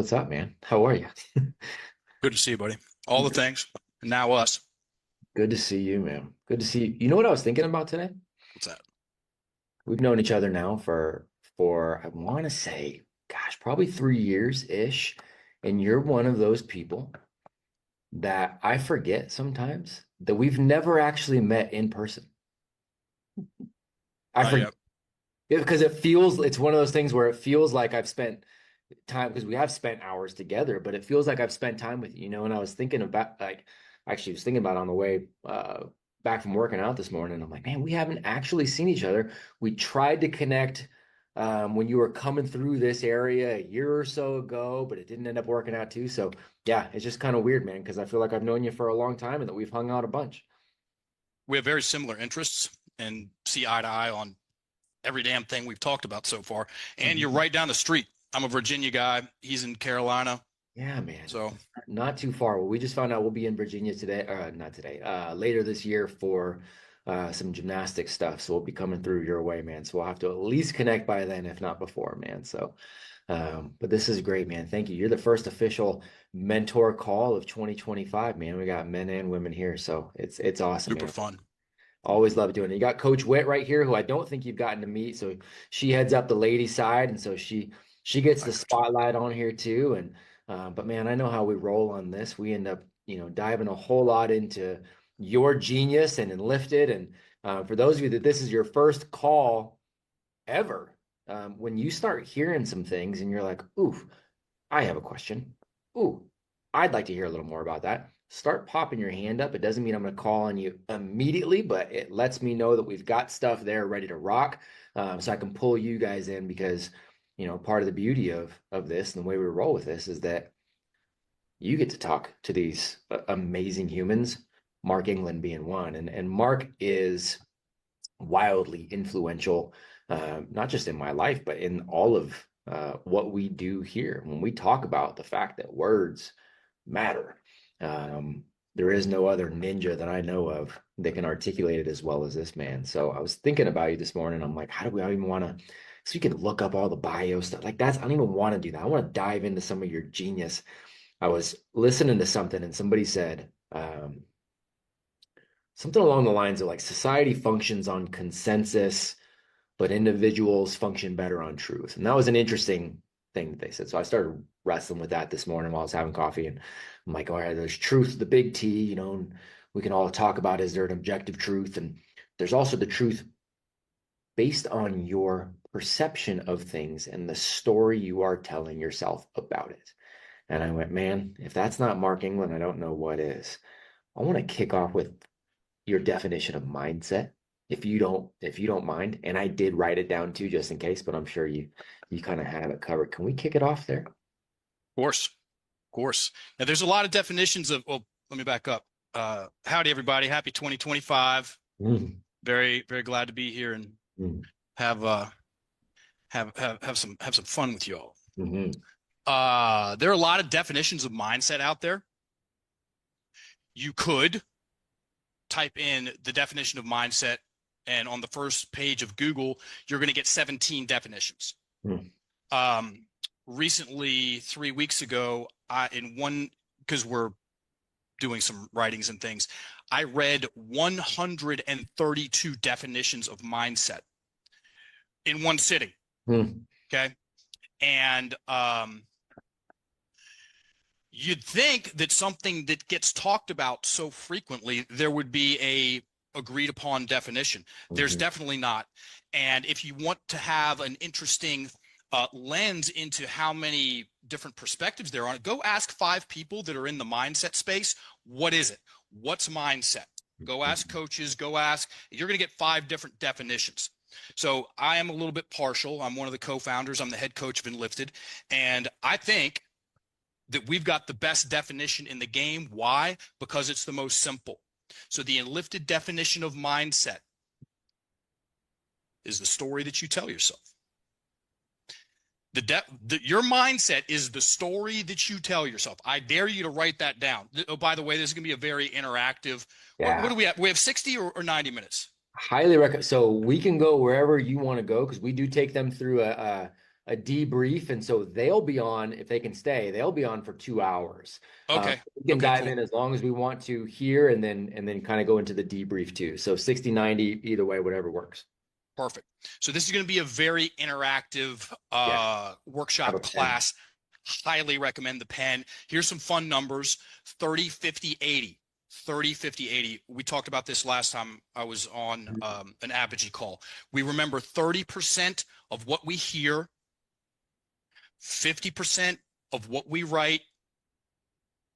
What's up, man? How are you? Good to see you, buddy. All the things. And now us. Good to see you, man. Good to see you. You know what I was thinking about today? What's that? We've known each other now for I want to say, gosh, probably 3 years ish. And you're one of those people that I forget sometimes that we've never actually met in person. I Not forget yet. because it's one of those things where it feels like I've spent time because we have spent hours together, but it feels like I've spent time with you, and I was thinking about actually was thinking about on the way back from working out this morning. I'm like, man, we haven't actually seen each other. We tried to connect when you were coming through this area a year or so ago, but it didn't end up working out too. So yeah, it's just kind of weird, man, because I feel like I've known you for a long time and that we've hung out a bunch. We have very similar interests and see eye to eye on every damn thing we've talked about so far. And you're Mhm. right down the street. I'm a Virginia guy. He's in Carolina. Yeah, man. So Not too far. Well, we just found out we'll be in Virginia today, not today, later this year for some gymnastics stuff. So we'll be coming through your way, man. So we'll have to at least connect by then, if not before, man. So, but this is great, man. Thank you. You're the first official mentor call of 2025, man. We got men and women here, so it's awesome, super man. fun. Always love doing it. You got Coach Witt right here, who I don't think you've gotten to meet. So she heads up the ladies side, and so she gets Hi, the Coach. spotlight on here too. And but man, I know how we roll on this. We end up, diving a whole lot into your genius and Lifted. And for those of you that this is your first call ever, when you start hearing some things and you're like, "Ooh, I have a question. Ooh, I'd like to hear a little more about that." Start popping your hand up. It doesn't mean I'm going to call on you immediately, but it lets me know that we've got stuff there ready to rock. So I can pull you guys in because, part of the beauty of this and the way we roll with this is that you get to talk to these amazing humans, Mark England being one. And Mark is wildly influential, not just in my life, but in all of what we do here. When we talk about the fact that words matter, there is no other ninja that I know of that can articulate it as well as this man. So I was thinking about you this morning. I'm like, how do we even want to? So you can look up all the bio stuff. Like I don't even want to do that. I want to dive into some of your genius. I was listening to something and somebody said, something along the lines of like society functions on consensus, but individuals function better on truth. And that was an interesting thing that they said. So I started wrestling with that this morning while I was having coffee. And I'm like, all right, there's truth, the big T, and we can all talk about, is there an objective truth? And there's also the truth based on your perception of things and the story you are telling yourself about it. And I went, man, if that's not Mark England, I don't know what is. I want to kick off with your definition of mindset, if you don't mind. And I did write it down too, just in case, but I'm sure you kind of have it covered. Can we kick it off there? Of course. Of course. Now there's a lot of definitions of, well, let me back up. Howdy, everybody. Happy 2025. Mm, Very, very glad to be here and mm, have have some fun with you all. mm, There are a lot of definitions of mindset out there. You could type in the definition of mindset, and on the first page of Google, you're going to get 17 definitions. mm, Recently, 3 weeks ago, because we're doing some writings and things, I read 132 definitions of mindset in one sitting. mm, Okay. And you'd think that something that gets talked about so frequently, there would be a agreed upon definition. There's mm, definitely not. And if you want to have an interesting lens into how many different perspectives there are, go ask 5 people that are in the mindset space. What is it? What's mindset? Go ask mm. coaches, you're going to get 5 different definitions. So I am a little bit partial. I'm one of the co-founders. I'm the head coach of Enlifted. And I think that we've got the best definition in the game. Why? Because it's the most simple. So the Enlifted definition of mindset is the story that you tell yourself. Your mindset is the story that you tell yourself. I dare you to write that down. Oh, by the way, this is going to be a very interactive. What Yeah, do we have? We have 60 or 90 minutes. highly recommend. So we can go wherever you want to go because we do take them through a a debrief. And so they'll be on, if they can stay, they'll be on for 2 hours. Okay. We can Okay, dive cool. in as long as we want to here and then kind of go into the debrief too. So 60, 90, either way, whatever works. Perfect. So this is going to be a very interactive Yeah. Have a workshop pen. class. Highly recommend the pen. Here's some fun numbers: 30, 50, 80. 30, 50, 80. We talked about this last time I was on an Apogee call. We remember 30% of what we hear, 50% of what we write,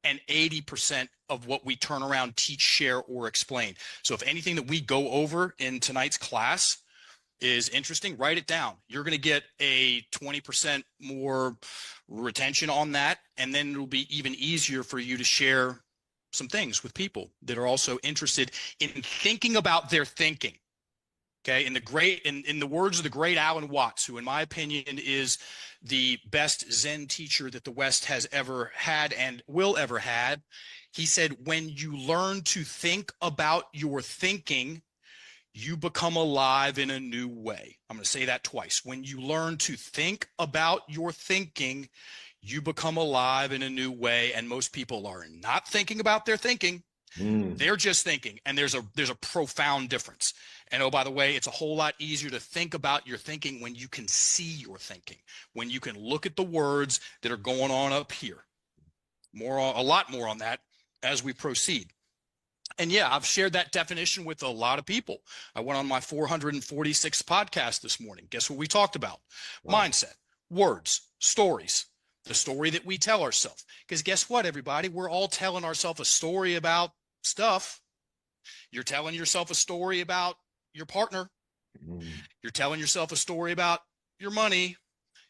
and 80% of what we turn around, teach, share, or explain. So if anything that we go over in tonight's class is interesting, write it down. You're going to get a 20% more retention on that. And then it'll be even easier for you to share some things with people that are also interested in thinking about their thinking. Okay. In the words of the great Alan Watts, who in my opinion is the best Zen teacher that the West has ever had and will ever had, he said, when you learn to think about your thinking, you become alive in a new way. I'm going to say that twice. When you learn to think about your thinking, you become alive in a new way. And most people are not thinking about their thinking. They're just thinking. And there's a profound difference. And oh, by the way, it's a whole lot easier to think about your thinking when you can see your thinking, when you can look at the words that are going on up here. A lot more on that as we proceed. And yeah, I've shared that definition with a lot of people. I went on my 446th podcast this morning. Guess what we talked about? Wow. Mindset, words, stories, the story that we tell ourselves. Because guess what, everybody? We're all telling ourselves a story about stuff. You're telling yourself a story about your partner. You're telling yourself a story about your money.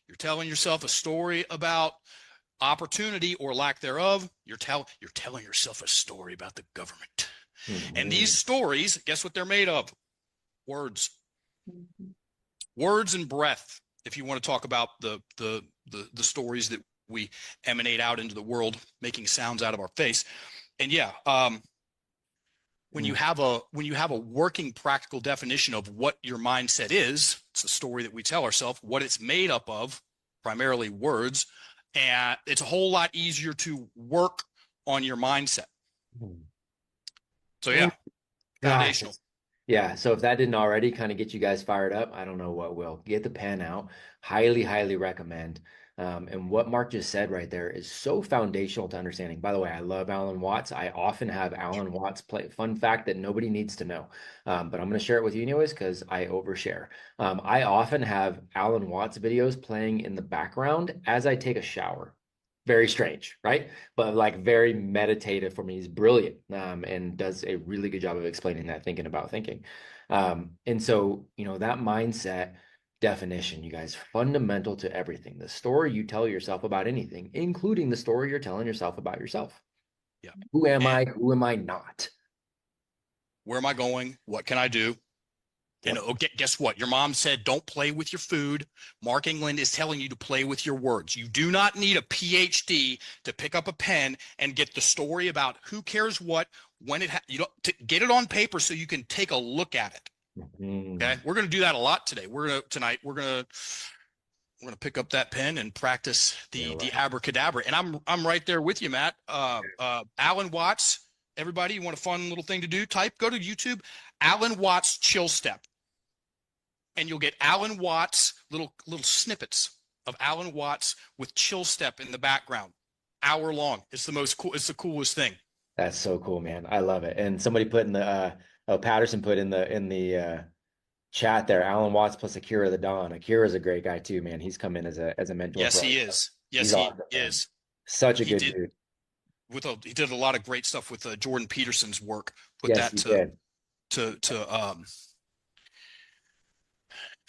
You're telling yourself a story about opportunity or lack thereof. You're telling yourself a story about the government. And these stories, guess what they're made of? Words. Words and breath. If you want to talk about the stories that we emanate out into the world, making sounds out of our face. And yeah, when you have a working practical definition of what your mindset is, it's a story that we tell ourselves, what it's made up of, primarily words, and it's a whole lot easier to work on your mindset. So yeah, Gosh, foundational. yeah. So if that didn't already kind of get you guys fired up, I don't know what will. Get the pen out. Highly, highly recommend. And what Mark just said right there is so foundational to understanding. By the way, I love Alan Watts. I often have Alan Watts play. Fun fact that nobody needs to know, but I'm going to share it with you anyways because I overshare. I often have Alan Watts videos playing in the background as I take a shower. Very strange, right? But like very meditative for me. He's brilliant, and does a really good job of explaining that thinking about thinking. And so, that mindset definition, you guys, fundamental to everything. The story you tell yourself about anything, including the story you're telling yourself about yourself. Yeah. Who am And I? Who am I not? where am I going? What can I do? And Yep. guess what? Your mom said, don't play with your food. Mark England is telling you to play with your words. You do not need a PhD to pick up a pen and get the story about who cares what, when you don't, to get it on paper so you can take a look at it. Okay. We're going to do that a lot today. Tonight, we're going to pick up that pen and practice the abracadabra. And I'm right there with you, Matt. Alan Watts, everybody, you want a fun little thing to do? Go to YouTube, Alan Watts chill step. And you'll get Alan Watts, little snippets of Alan Watts with chill step in the background, hour long. It's the coolest thing. That's so cool, man. I love it. And somebody put in the Patterson put in the chat there, Alan Watts plus Akira the Don. Akira's a great guy too, man. He's come in as a mentor Yes, for he us. is. Yes, He's he awesome, man. is. Such a He good did dude. he did a lot of great stuff with Jordan Peterson's work. Put Yes, that he did.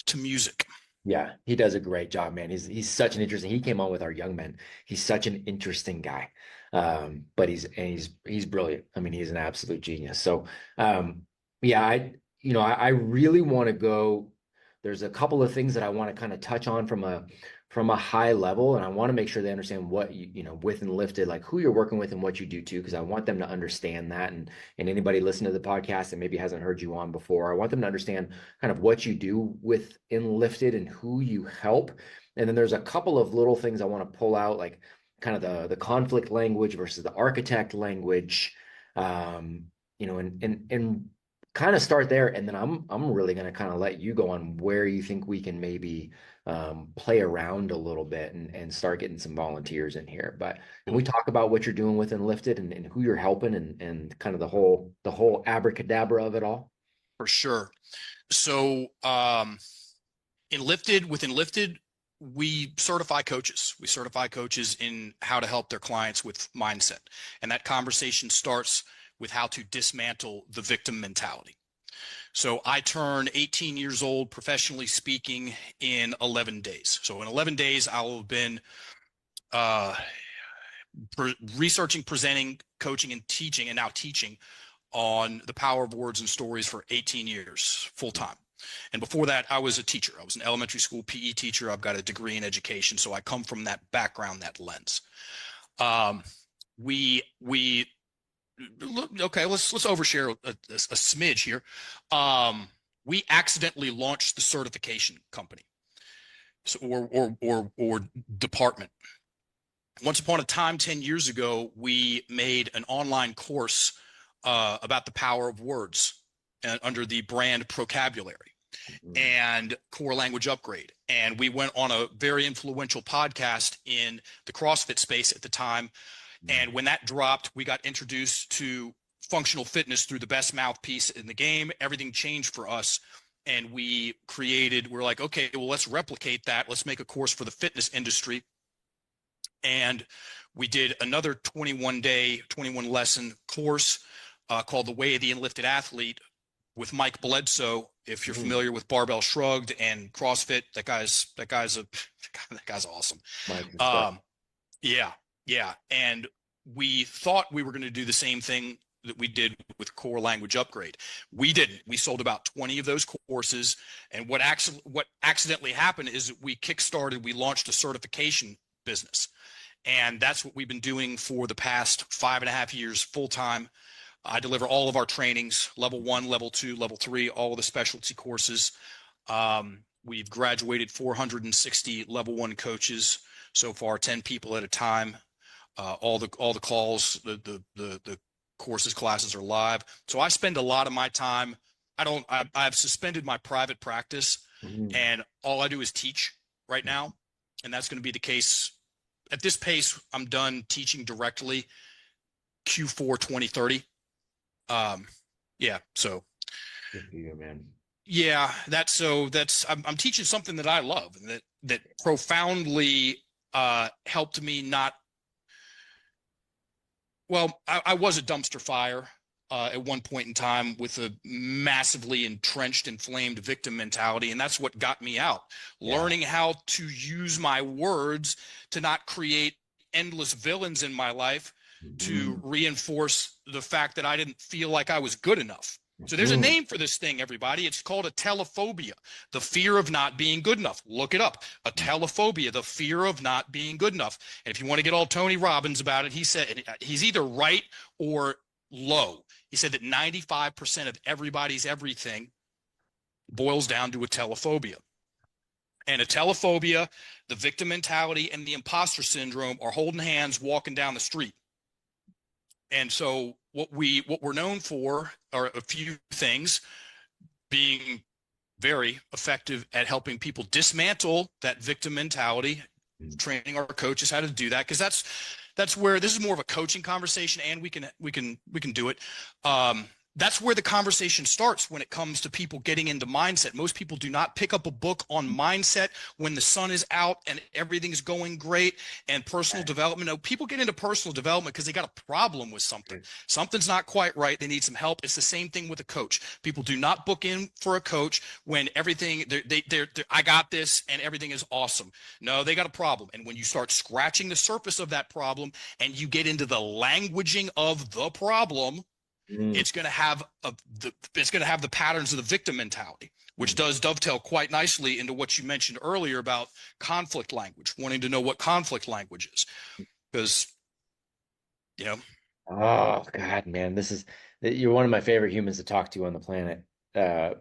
to music. Yeah, he does a great job, man. He's such an interesting. He came on with our young men. He's such an interesting guy, but he's brilliant. I mean, he's an absolute genius. So, yeah, I really want to go. There's a couple of things that I want to kind of touch on from a high level, and I want to make sure they understand what with and lifted, like who you're working with and what you do too, because I want them to understand that. And anybody listening to the podcast that maybe hasn't heard you on before, I want them to understand kind of what you do with Enlifted and who you help. And then there's a couple of little things I want to pull out, like kind of the conflict language versus the architect language, um, and kind of start there. And then I'm really going to kind of let you go on where you think we can maybe play around a little bit and start getting some volunteers in here. But can we talk about what you're doing with Enlifted and who you're helping and kind of the whole abracadabra of it all? For sure. So with Enlifted, we certify coaches. We certify coaches in how to help their clients with mindset. And that conversation starts with how to dismantle the victim mentality. So I turned 18 years old, professionally speaking, in 11 days. So in 11 days, I'll have been uh, researching, presenting, coaching, and teaching, and now teaching on the power of words and stories for 18 years full time. And before that, I was a teacher. I was an elementary school PE teacher. I've got a degree in education, so I come from that background, that lens. We okay. Let's overshare a smidge here. We accidentally launched the certification company, so, or department. Once upon a time, 10 years ago, we made an online course about the power of words under the brand Procabulary and Core Language Upgrade. And we went on a very influential podcast in the CrossFit space at the time. And when that dropped, we got introduced to functional fitness through the best mouthpiece in the game. Everything changed for us. And we're like, okay, well, let's replicate that. Let's make a course for the fitness industry. And we did another 21 lesson course called The Way of the Enlifted Athlete with Mike Bledsoe. If you're familiar with Barbell Shrugged and CrossFit, that guy's awesome. Yeah. And we thought we were going to do the same thing that we did with Core Language Upgrade. We didn't. We sold about 20 of those courses. And what accidentally happened is that we launched a certification business. And that's what we've been doing for the past 5.5 years full time. I deliver all of our trainings, level 1, level 2, level 3, all of the specialty courses. We've graduated 460 level 1 coaches so far, 10 people at a time. All the calls, the courses, classes are live. So I spend a lot of my time. I've suspended my private practice, and all I do is teach right now. And that's going to be the case. At this pace, I'm done teaching directly Q4 2030. Yeah. So Good for you, man. yeah, I'm teaching something that I love and that profoundly helped me not. Well, I was a dumpster fire at one point in time with a massively entrenched, inflamed victim mentality. And that's what got me out. Yeah. Learning how to use my words to not create endless villains in my life to reinforce the fact that I didn't feel like I was good enough. So there's a name for this thing, everybody. It's called a telephobia, the fear of not being good enough. Look it up. A telephobia, the fear of not being good enough. And if you want to get all Tony Robbins about it, he said he's either right or low. He said that 95% of everybody's everything boils down to a telephobia. And a telephobia, the victim mentality, and the imposter syndrome are holding hands walking down the street. And so what we're known for are a few things: being very effective at helping people dismantle that victim mentality, training our coaches how to do that, because that's where this is more of a coaching conversation, and we can do it. That's where the conversation starts when it comes to people getting into mindset. Most people do not pick up a book on mindset when the sun is out and everything's going great, and personal development. No, people get into personal development because they got a problem with something. Something's not quite right. They need some help. It's the same thing with a coach. People do not book in for a coach when everything they're I got this and everything is awesome. No, they got a problem. And when you start scratching the surface of that problem and you get into the languaging of the problem, it's going to have the patterns of the victim mentality, which does dovetail quite nicely into what you mentioned earlier about conflict language, wanting to know what conflict language is, because Oh God, man, you're one of my favorite humans to talk to on the planet.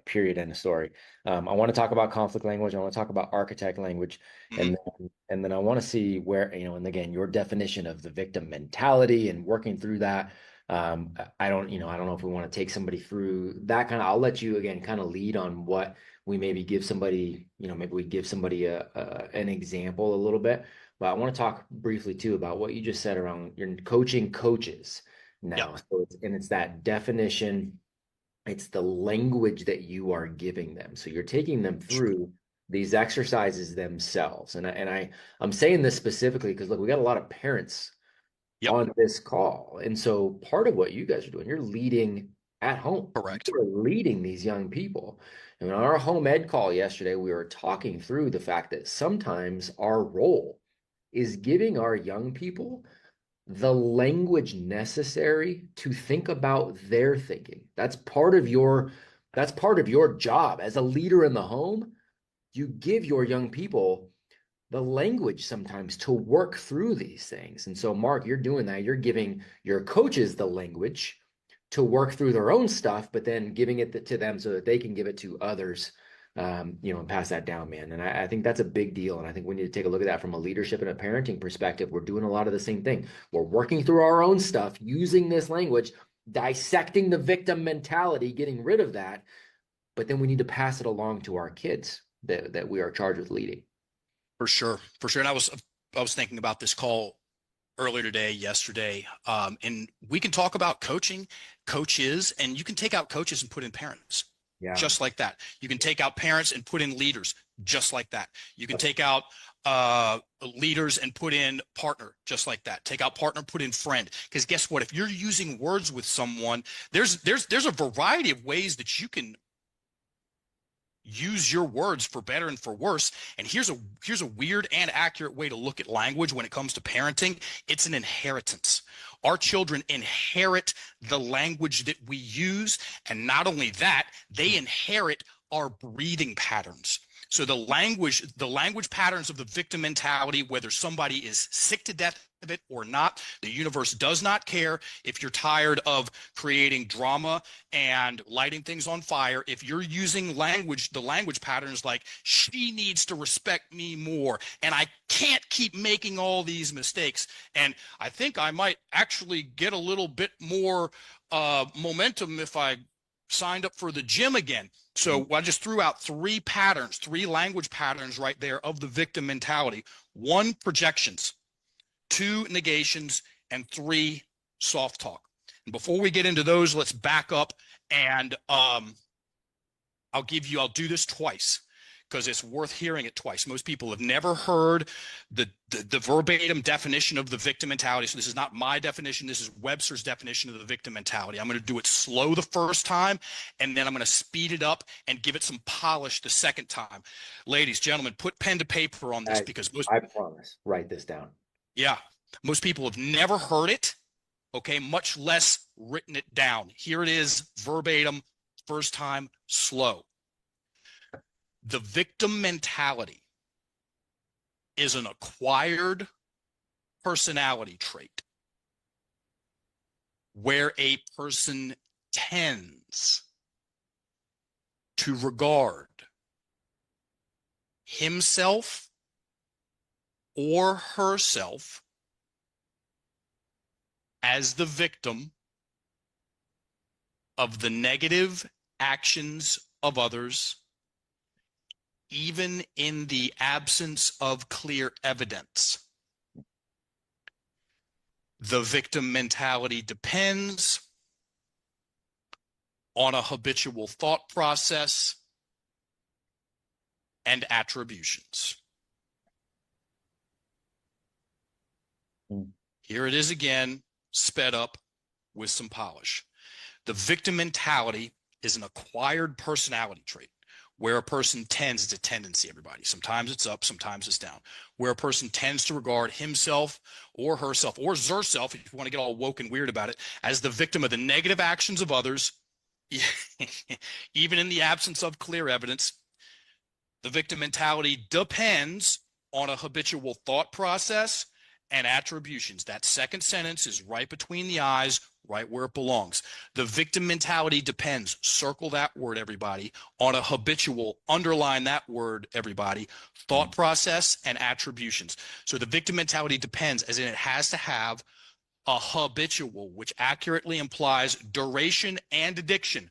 period, end of story. I want to talk about conflict language. I want to talk about architect language, Mhm. and then I want to see where, and again, your definition of the victim mentality and working through that. I don't know if we want to take somebody through that kind of. I'll let you again kind of lead on what we maybe give somebody. Maybe we give somebody an example a little bit. But I want to talk briefly too about what you just said around your coaching coaches Yep. now. So it's that definition, it's the language that you are giving them. So you're taking them through these exercises themselves. I'm saying this specifically because look, we got a lot of parents Yep. on this call. And so part of what you guys are doing, you're leading at home. You Correct. are leading these young people. And on our home ed call yesterday, we were talking through the fact that sometimes our role is giving our young people the language necessary to think about their thinking. That's part of your job as a leader in the home. You give your young people the language sometimes to work through these things. And so, Mark, you're doing that. You're giving your coaches the language to work through their own stuff, but then giving it to them so that they can give it to others, and pass that down, man. And I think that's a big deal. And I think we need to take a look at that from a leadership and a parenting perspective. We're doing a lot of the same thing. We're working through our own stuff, using this language, dissecting the victim mentality, getting rid of that. But then we need to pass it along to our kids that we are charged with leading. For sure. For sure. And I was thinking about this call earlier today, yesterday, and we can talk about coaching, coaches, and you can take out coaches and put in parents, Yeah. just like that. You can take out parents and put in leaders, just like that. You can take out leaders and put in partner, just like that. Take out partner, put in friend. Because guess what? If you're using words with someone, there's a variety of ways that you can use your words for better and for worse. And here's a weird and accurate way to look at language when it comes to parenting. It's an inheritance. Our children inherit the language that we use, and not only that, they inherit our breathing patterns. So the language patterns of the victim mentality, whether somebody is sick to death of it or not, the universe does not care. If you're tired of creating drama and lighting things on fire, if you're using the language patterns like she needs to respect me more, and I can't keep making all these mistakes, and I think I might actually get a little bit more momentum if I signed up for the gym again. So I just threw out three language patterns right there of the victim mentality. One, projections; two, negations; and three, soft talk. And before we get into those, let's back up, and I'll do this twice because it's worth hearing it twice. Most people have never heard the verbatim definition of the victim mentality. So this is not my definition. This is Webster's definition of the victim mentality. I'm going to do it slow the first time, and then I'm going to speed it up and give it some polish the second time. Ladies, gentlemen, put pen to paper on this, because I promise. Write this down. most people have never heard it, okay, much less written it down. Here it is, verbatim, first time, slow. The victim mentality is an acquired personality trait where a person tends to regard himself or herself as the victim of the negative actions of others, even in the absence of clear evidence. The victim mentality depends on a habitual thought process and attributions. Here it is again, sped up with some polish. The victim mentality is an acquired personality trait where a person tends, it's a tendency, everybody. Sometimes it's up, sometimes it's down. Where a person tends to regard himself or herself or zerself, if you want to get all woke and weird about it, as the victim of the negative actions of others, even in the absence of clear evidence. The victim mentality depends on a habitual thought process and attributions. That second sentence is right between the eyes, right where it belongs. The victim mentality depends. Circle that word, everybody. On a habitual, underline that word, everybody. Thought process and attributions. So the victim mentality depends, as in it has to have a habitual, which accurately implies duration and addiction.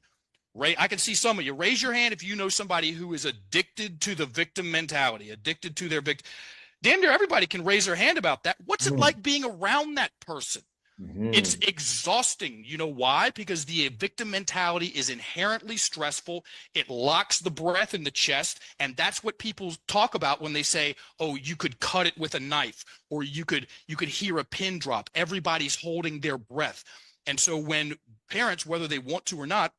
Right? I can see some of you. Raise your hand if you know somebody who is addicted to the victim mentality, addicted to their victim. Damn near everybody can raise their hand about that. What's it like being around that person? It's exhausting. You know why? Because the victim mentality is inherently stressful. It locks the breath in the chest. And that's what people talk about when they say, oh, you could cut it with a knife, or you could hear a pin drop. Everybody's holding their breath. And so when parents, whether they want to or not,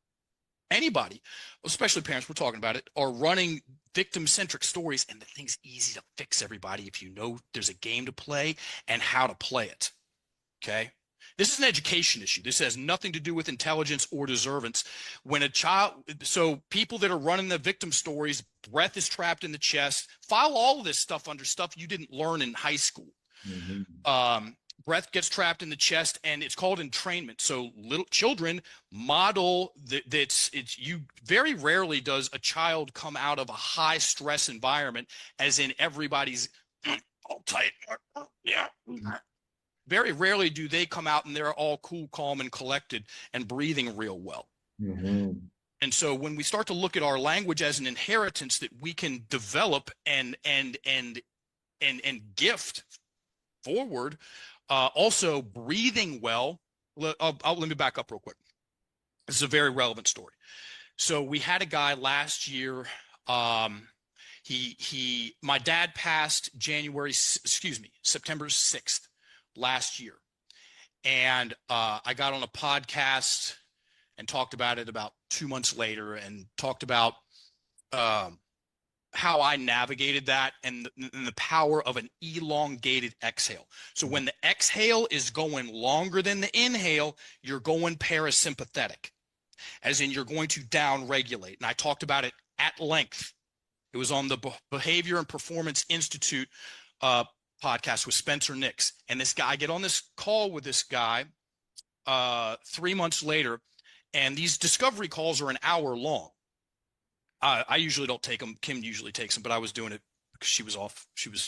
anybody, especially parents, we're talking about it, are running victim-centric stories, and the thing's easy to fix, everybody, if you know there's a game to play and how to play it. Okay? This is an education issue. This has nothing to do with intelligence or deservance. When a child, so people that are running the victim stories, breath is trapped in the chest, file all of this stuff under stuff you didn't learn in high school. Breath gets trapped in the chest, and it's called entrainment. So little children model that. You very rarely does a child come out of a high stress environment, as in everybody's all tight. Yeah. Very rarely do they come out and they're all cool, calm, and collected and breathing real well. And so when we start to look at our language as an inheritance that we can develop and gift forward, also breathing well. Let me back up real quick. This is a very relevant story. So we had a guy last year. My dad passed September 6th last year. And I got on a podcast and talked about it about 2 months later, and talked about how I navigated that and the power of an elongated exhale. So when the exhale is going longer than the inhale, you're going parasympathetic, as in you're going to down regulate. And I talked about it at length. It was on the Behavior and Performance Institute podcast with Spencer Nix. And this guy, I get on this call with this guy 3 months later, and these discovery calls are an hour long. I usually don't take them. Kim usually takes them, but I was doing it because she was off. She was,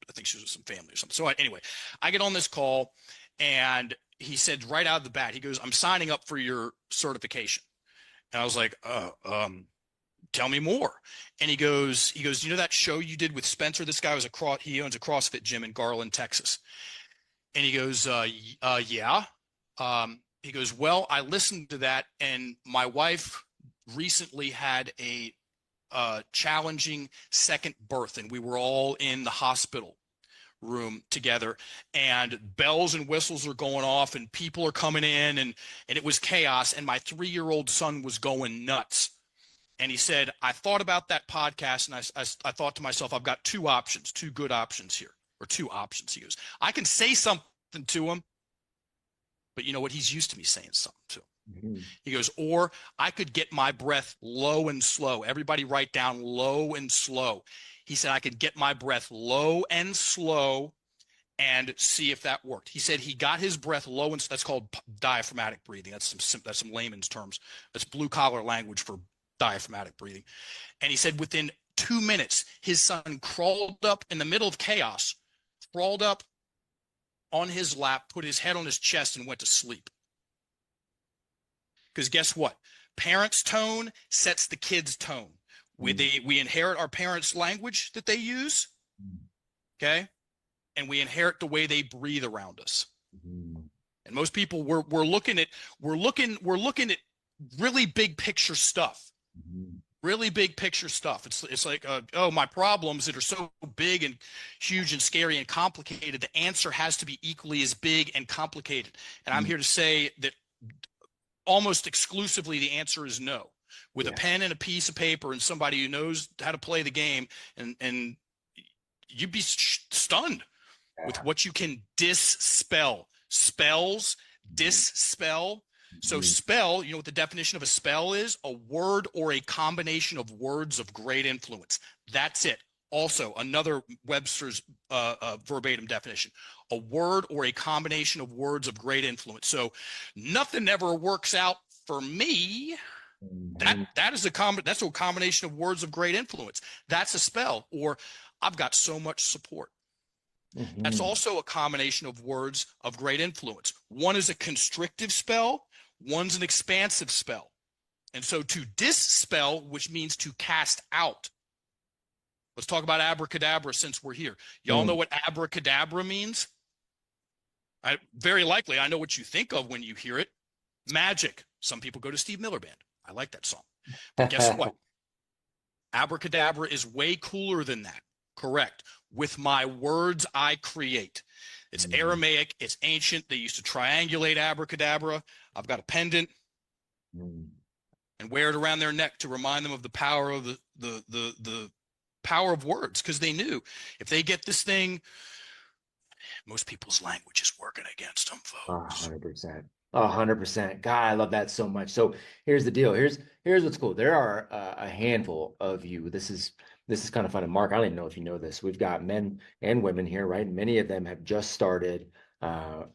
I think she was with some family or something. So anyway, I get on this call, and he said right out of the bat, he goes, "I'm signing up for your certification." And I was like, tell me more. And he goes, you know that show you did with Spencer? This guy was he owns a CrossFit gym in Garland, Texas. And he goes, yeah. He goes, well, I listened to that, and my wife recently had a challenging second birth, and we were all in the hospital room together, and bells and whistles are going off, and people are coming in, and it was chaos, and my 3-year-old son was going nuts. And he said, I thought about that podcast, and I thought to myself, I've got two good options here, or two options. He goes, I can say something to him, but you know what? He's used to me saying something to him. He goes, or I could get my breath low and slow. Everybody write down low and slow. He said, I could get my breath low and slow and see if that worked. He said he got his breath low, and that's called diaphragmatic breathing. That's some layman's terms. That's blue collar language for diaphragmatic breathing. And he said within 2 minutes, his son crawled up in the middle of chaos, crawled up on his lap, put his head on his chest, and went to sleep. Because guess what? Parents' tone sets the kids' tone. We inherit our parents' language that they use, okay? And we inherit the way they breathe around us. And most people, we're looking at really big picture stuff. Really big picture stuff. It's like, my problems that are so big and huge and scary and complicated, the answer has to be equally as big and complicated. And I'm here to say that almost exclusively the answer is no. With a pen and a piece of paper and somebody who knows how to play the game, and you'd be stunned with what you can dispel. Spells, dispel. So spell, you know what the definition of a spell is? A word or a combination of words of great influence. That's it. Also, another Webster's verbatim definition: a word or a combination of words of great influence. So nothing ever works out for me. Mhm. That's a combination of words of great influence. That's a spell. Or I've got so much support. That's Mhm. also a combination of words of great influence. One is a constrictive spell, one's an expansive spell. And so to dispel, which means to cast out. Let's talk about abracadabra since we're here. Y'all know Mm. what abracadabra means? Very likely, I know what you think of when you hear it. Magic. Some people go to Steve Miller Band. I like that song. But guess what? Abracadabra is way cooler than that. Correct. With my words, I create. It's Mm. Aramaic. It's ancient. They used to triangulate abracadabra. I've got a pendant Mm. and wear it around their neck to remind them of the power of the power of words, because they knew if they get this thing, most people's language is working against them, folks. 100%. 100%. God, I love that so much. So here's the deal. Here's what's cool. There are a handful of you. This is kind of fun. And Mark, I don't even know if you know this. We've got men and women here, right? Many of them have just started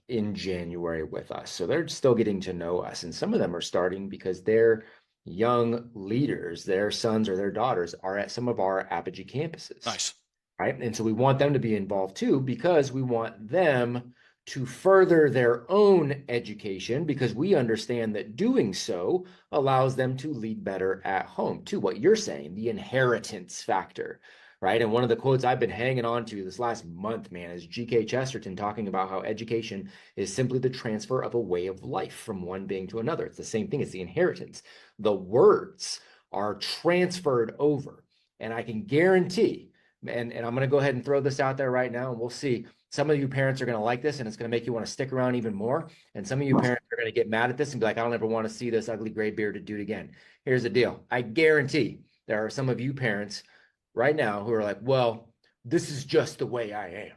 in January with us. So they're still getting to know us. And some of them are starting because they're young leaders. Their sons or their daughters are at some of our Apogee campuses, Nice. right? And so we want them to be involved too, because we want them to further their own education, because we understand that doing so allows them to lead better at home. To what you're saying, the inheritance factor, right? And one of the quotes I've been hanging on to this last month, man, is G.K. Chesterton talking about how education is simply the transfer of a way of life from one being to another. It's the same thing as the inheritance. The words are transferred over. And I can guarantee, and I'm going to go ahead and throw this out there right now, and we'll see. Some of you parents are going to like this, and it's going to make you want to stick around even more. And some of you parents are going to get mad at this and be like, I don't ever want to see this ugly gray bearded dude again. Here's the deal. I guarantee there are some of you parents right now who are like, well, this is just the way I am.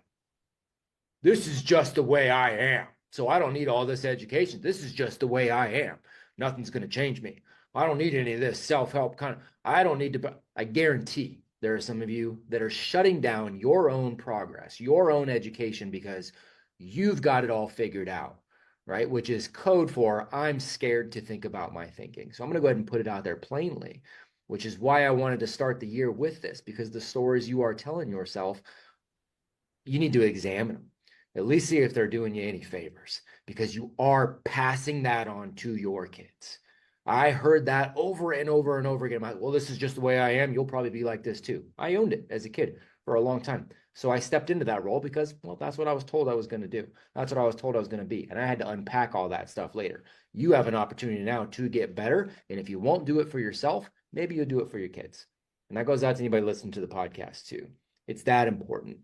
This is just the way I am. So I don't need all this education. This is just the way I am. Nothing's going to change me. I don't need any of this self-help kind of, I don't need to, I guarantee there are some of you that are shutting down your own progress, your own education, because you've got it all figured out, right? Which is code for I'm scared to think about my thinking. So I'm going to go ahead and put it out there plainly, which is why I wanted to start the year with this, because the stories you are telling yourself, you need to examine them. At least see if they're doing you any favors, because you are passing that on to your kids. I heard that over and over and over again. Well, this is just the way I am. You'll probably be like this too. I owned it as a kid for a long time. So I stepped into that role because, well, that's what I was told I was going to do. That's what I was told I was going to be. And I had to unpack all that stuff later. You have an opportunity now to get better. And if you won't do it for yourself, maybe you'll do it for your kids. And that goes out to anybody listening to the podcast too. It's that important.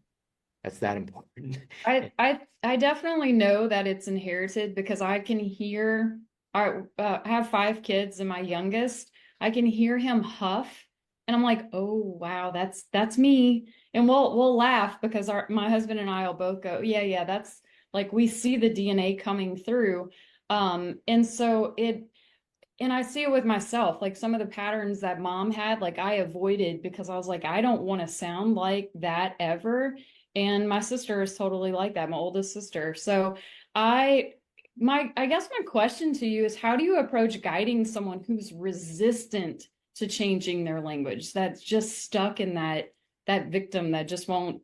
That's that important. I definitely know that it's inherited because I can hear I have 5 kids and my youngest, I can hear him huff and I'm like, oh wow, that's me. And we'll laugh because my husband and I will both go, yeah, that's like we see the DNA coming through. And so and I see it with myself, like some of the patterns that mom had, like I avoided because I was like, I don't want to sound like that ever. And my sister is totally like that, my oldest sister. So I guess my question to you is how do you approach guiding someone who's resistant to changing their language, that's just stuck in that victim that just won't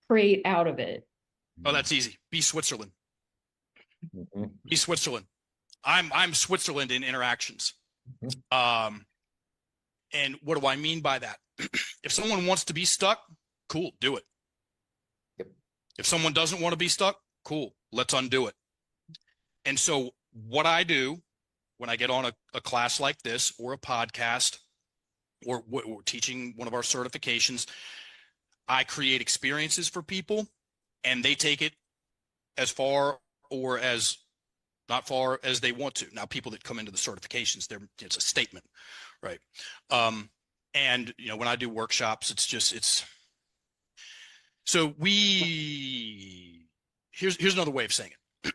create out of it? Oh, that's easy. Be Switzerland. Mhm. Be Switzerland. I'm Switzerland in interactions. Mhm. And what do I mean by that? If someone wants to be stuck, cool, do it. Yep. If someone doesn't want to be stuck, cool, let's undo it. And so what I do when I get on a class like this or a podcast or teaching one of our certifications, I create experiences for people and they take it as far or as not far as they want to. Now, people that come into the certifications, it's a statement, right? And when I do workshops, it's so here's another way of saying it.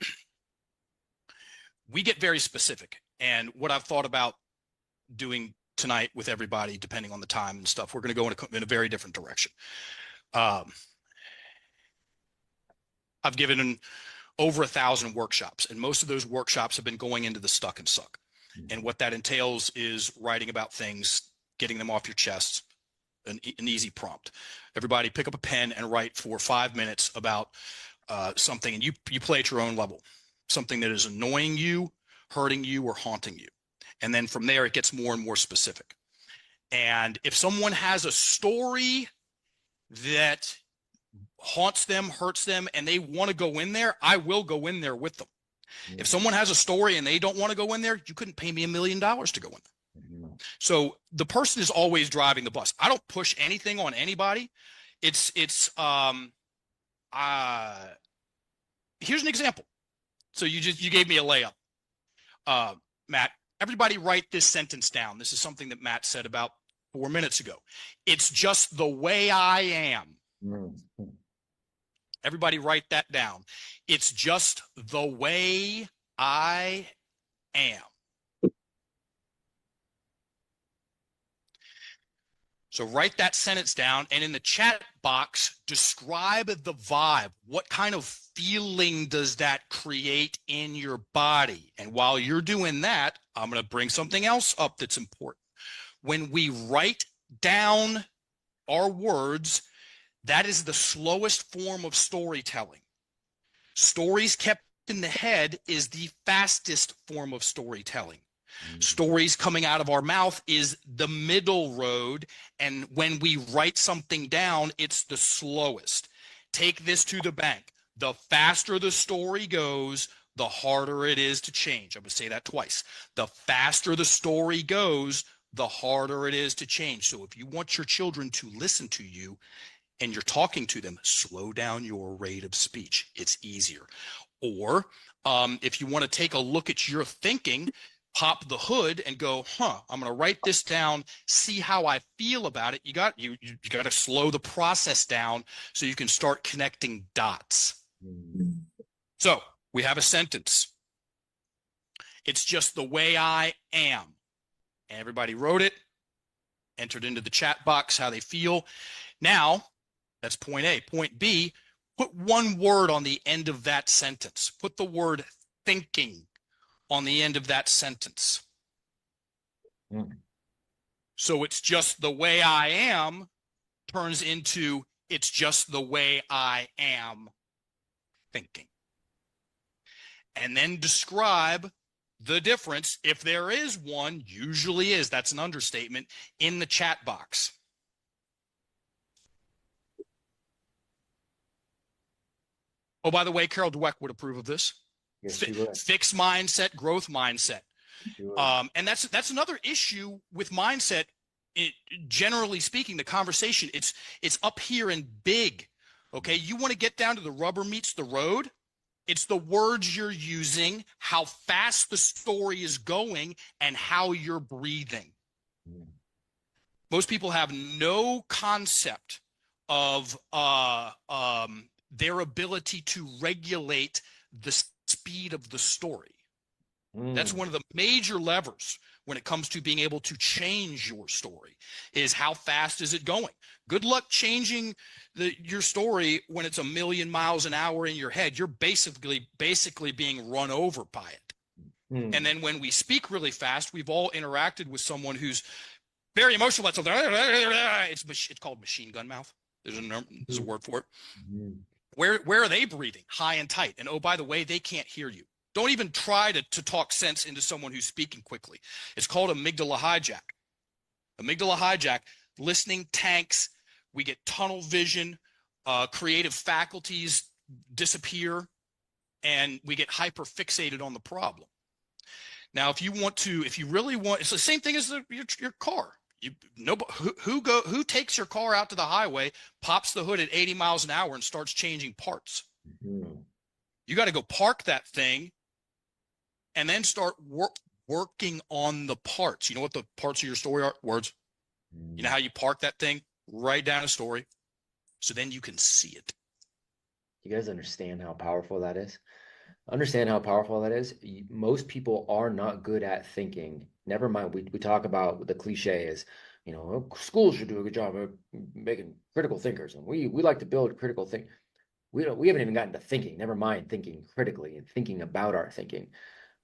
We get very specific, and what I've thought about doing tonight with everybody, depending on the time and stuff. We're going to go in a very different direction. I've given over 1,000 workshops, and most of those workshops have been going into the stuck and suck. And what that entails is writing about things, getting them off your chest, an easy prompt. Everybody pick up a pen and write for 5 minutes about something, and you play at your own level, something that is annoying you, hurting you, or haunting you. And then from there, it gets more and more specific. And if someone has a story that haunts them, hurts them, and they want to go in there, I will go in there with them. If someone has a story and they don't want to go in there, you couldn't pay me $1 million to go in there. So the person is always driving the bus. I don't push anything on anybody. Here's an example. So you gave me a layup. Matt, everybody write this sentence down. This is something that Matt said about 4 minutes ago. It's just the way I am. Everybody write that down. It's just the way I am. So write that sentence down, and in the chat box, describe the vibe. What kind of feeling does that create in your body? And while you're doing that, I'm going to bring something else up that's important. When we write down our words, that is the slowest form of storytelling. Stories kept in the head is the fastest form of storytelling. Stories coming out of our mouth is the middle road, and when we write something down, it's the slowest. Take this to the bank. The faster the story goes, the harder it is to change. I'm going to say that twice. The faster the story goes, the harder it is to change. So if you want your children to listen to you and you're talking to them, slow down your rate of speech. It's easier. Or if you want to take a look at your thinking, pop the hood and go, I'm going to write this down, see how I feel about it. You got to slow the process down so you can start connecting dots. So we have a sentence. It's just the way I am. And everybody wrote it, entered into the chat box how they feel. Now, that's point A. Point B, put one word on the end of that sentence. Put the word thinking on the end of that sentence. So it's just the way I am turns into it's just the way I am thinking. And then describe the difference, if there is one, usually is, that's an understatement, in the chat box. Oh, by the way, Carol Dweck would approve of this. Yes, she would. Fixed mindset, growth mindset. And that's another issue with mindset. Generally speaking, the conversation, it's up here and big. Okay, you want to get down to the rubber meets the road. It's the words you're using, how fast the story is going, and how you're breathing. Most people have no concept of their ability to regulate the speed of the story. That's one of the major levers when it comes to being able to change your story, is how fast is it going. Good luck changing your story when it's 1,000,000 miles an hour in your head. You're basically being run over by it. And then when we speak really fast, we've all interacted with someone who's very emotional. It's called machine gun mouth. There's a word for it. Where are they breathing? High and tight. And oh, by the way, they can't hear you. Don't even try to talk sense into someone who's speaking quickly. It's called amygdala hijack. Amygdala hijack, listening tanks, we get tunnel vision, creative faculties disappear, and we get hyper fixated on the problem. Now, if you really want, it's the same thing as your car. Who takes your car out to the highway, pops the hood at 80 miles an hour and starts changing parts? You got to go park that thing and then start working on the parts. You know what the parts of your story are? Words. You know how you park that thing? Write down a story so then you can see it. You guys understand how powerful that is? Understand how powerful that is? Most people are not good at thinking Never mind. We talk about the cliche is, schools should do a good job of making critical thinkers, and we like to build critical think. We haven't even gotten to thinking. Never mind thinking critically and thinking about our thinking.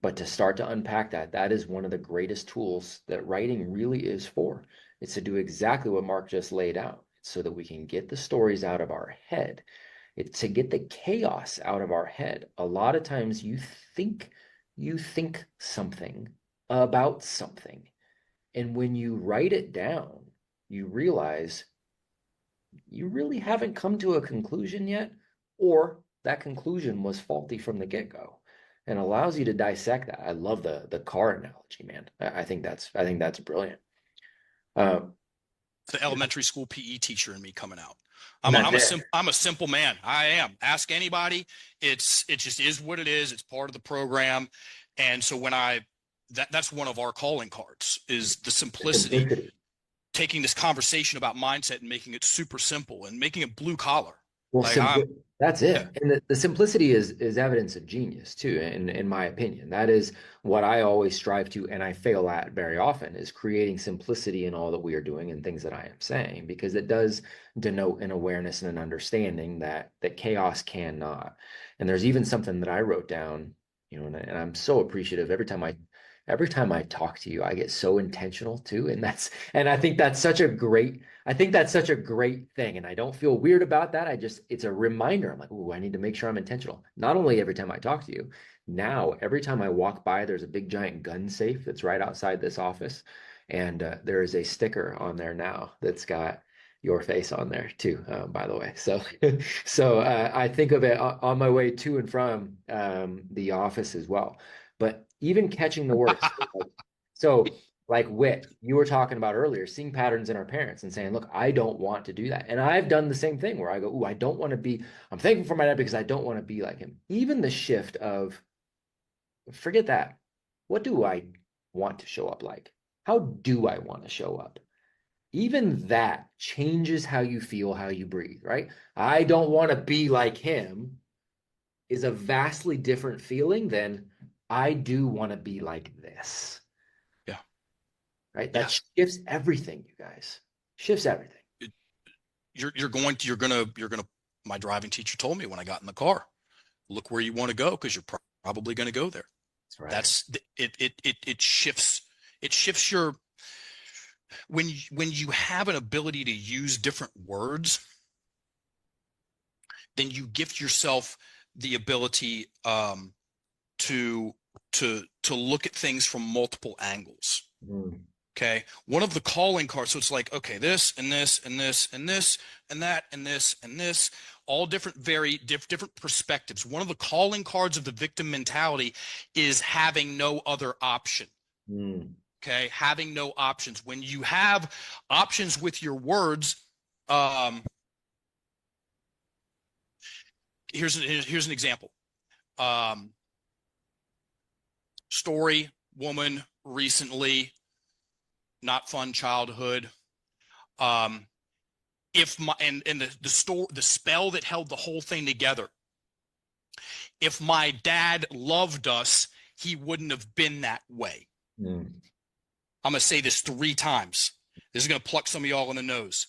But to start to unpack that, that is one of the greatest tools that writing really is for. It's to do exactly what Mark just laid out, so that we can get the stories out of our head. It's to get the chaos out of our head. A lot of times you think something about something. And when you write it down, you realize you really haven't come to a conclusion yet, or that conclusion was faulty from the get-go, and allows you to dissect that. I love the car analogy, man. I think that's brilliant. The elementary school PE teacher in me coming out. I'm a simple man. I am. Ask anybody. It just is what it is. It's part of the program. And so when that's one of our calling cards, is the simplicity. Taking this conversation about mindset and making it super simple and making it blue collar. Well, that's it. Yeah. And the simplicity is evidence of genius too, in my opinion. That is what I always strive to, and I fail at very often, is creating simplicity in all that we are doing and things that I am saying, because it does denote an awareness and an understanding that chaos cannot. And there's even something that I wrote down, and I'm so appreciative every time I talk to you. I get so intentional too, and I think that's such a great thing, and I don't feel weird about that. It's a reminder. I'm like, oh, I need to make sure I'm intentional. Not only every time I talk to you, now every time I walk by, there's a big giant gun safe that's right outside this office, and there is a sticker on there now that's got your face on there too, by the way. So I think of it on my way to and from the office as well. But even catching the words, so like Wit, you were talking about earlier, seeing patterns in our parents and saying, look, I don't want to do that. And I've done the same thing where I go, oh, I don't want to be, I'm thankful for my dad because I don't want to be like him. Even the shift of, forget that. What do I want to show up like? How do I want to show up? Even that changes how you feel, how you breathe, right? I don't want to be like him is a vastly different feeling than I do want to be like this. Yeah. Right. That shifts everything, you guys. Shifts everything. My driving teacher told me when I got in the car, look where you want to go, because you're probably going to go there. That's right. It shifts your, when you have an ability to use different words, then you gift yourself the ability to look at things from multiple angles. Okay. One of the calling cards. So it's like, okay, this and this and this and this and that and this and this, all different, very different perspectives. One of the calling cards of the victim mentality is having no other option. Okay. Having no options. When you have options with your words, here's an example. Story, woman, recently, not fun childhood. If my and the spell that held the whole thing together. If my dad loved us, he wouldn't have been that way. I'm gonna say this 3 times. This is gonna pluck some of y'all in the nose.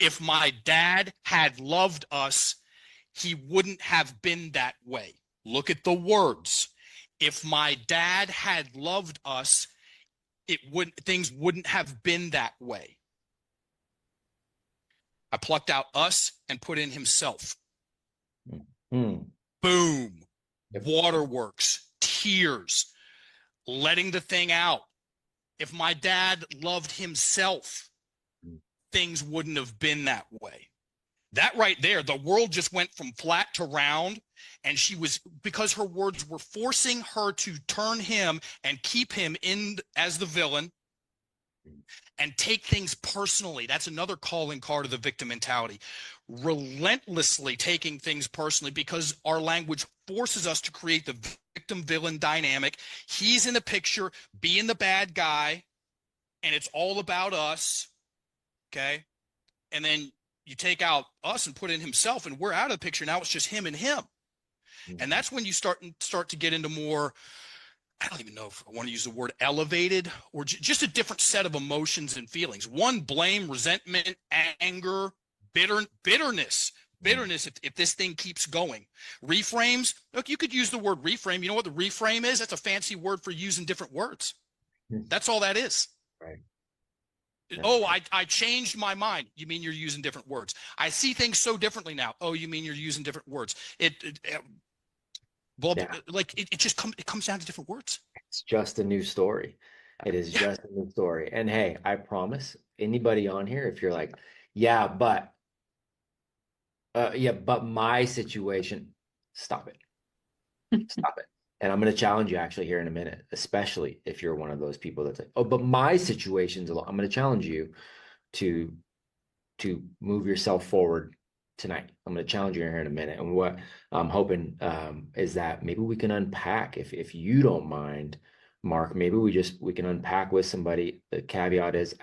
If my dad had loved us, he wouldn't have been that way. Look at the words. If my dad had loved us, things wouldn't have been that way. I plucked out us and put in himself. Boom. Waterworks, tears, letting the thing out. If my dad loved himself, things wouldn't have been that way. That right there, the world just went from flat to round, and because her words were forcing her to turn him and keep him in as the villain and take things personally. That's another calling card of the victim mentality. Relentlessly taking things personally, because our language forces us to create the victim-villain dynamic. He's in the picture, being the bad guy, and it's all about us, okay? And then you take out us and put in himself, and we're out of the picture. Now it's just him and him. And that's when you start to get into more I don't even know if I want to use the word elevated or just a different set of emotions and feelings. One, blame, resentment, anger, bitterness. Bitterness if this thing keeps going. Reframes, look, you could use the word reframe. You know what the reframe is? That's a fancy word for using different words. That's all that is. Right. Oh, I changed my mind. You mean you're using different words? I see things so differently now. Oh, you mean you're using different words? Well, Yeah. like it just comes down to different words. It's just a new story. It is Yeah. just a new story. And hey, I promise anybody on here, if you're like, yeah, but my situation, stop it. Stop it. And I'm going to challenge you actually here in a minute, especially if you're one of those people that's like, oh, but my situation's a lot. I'm going to challenge you to move yourself forward tonight. I'm going to challenge you here in a minute. And what I'm hoping is that maybe we can unpack, if you don't mind, Mark, maybe we can unpack with somebody. The caveat is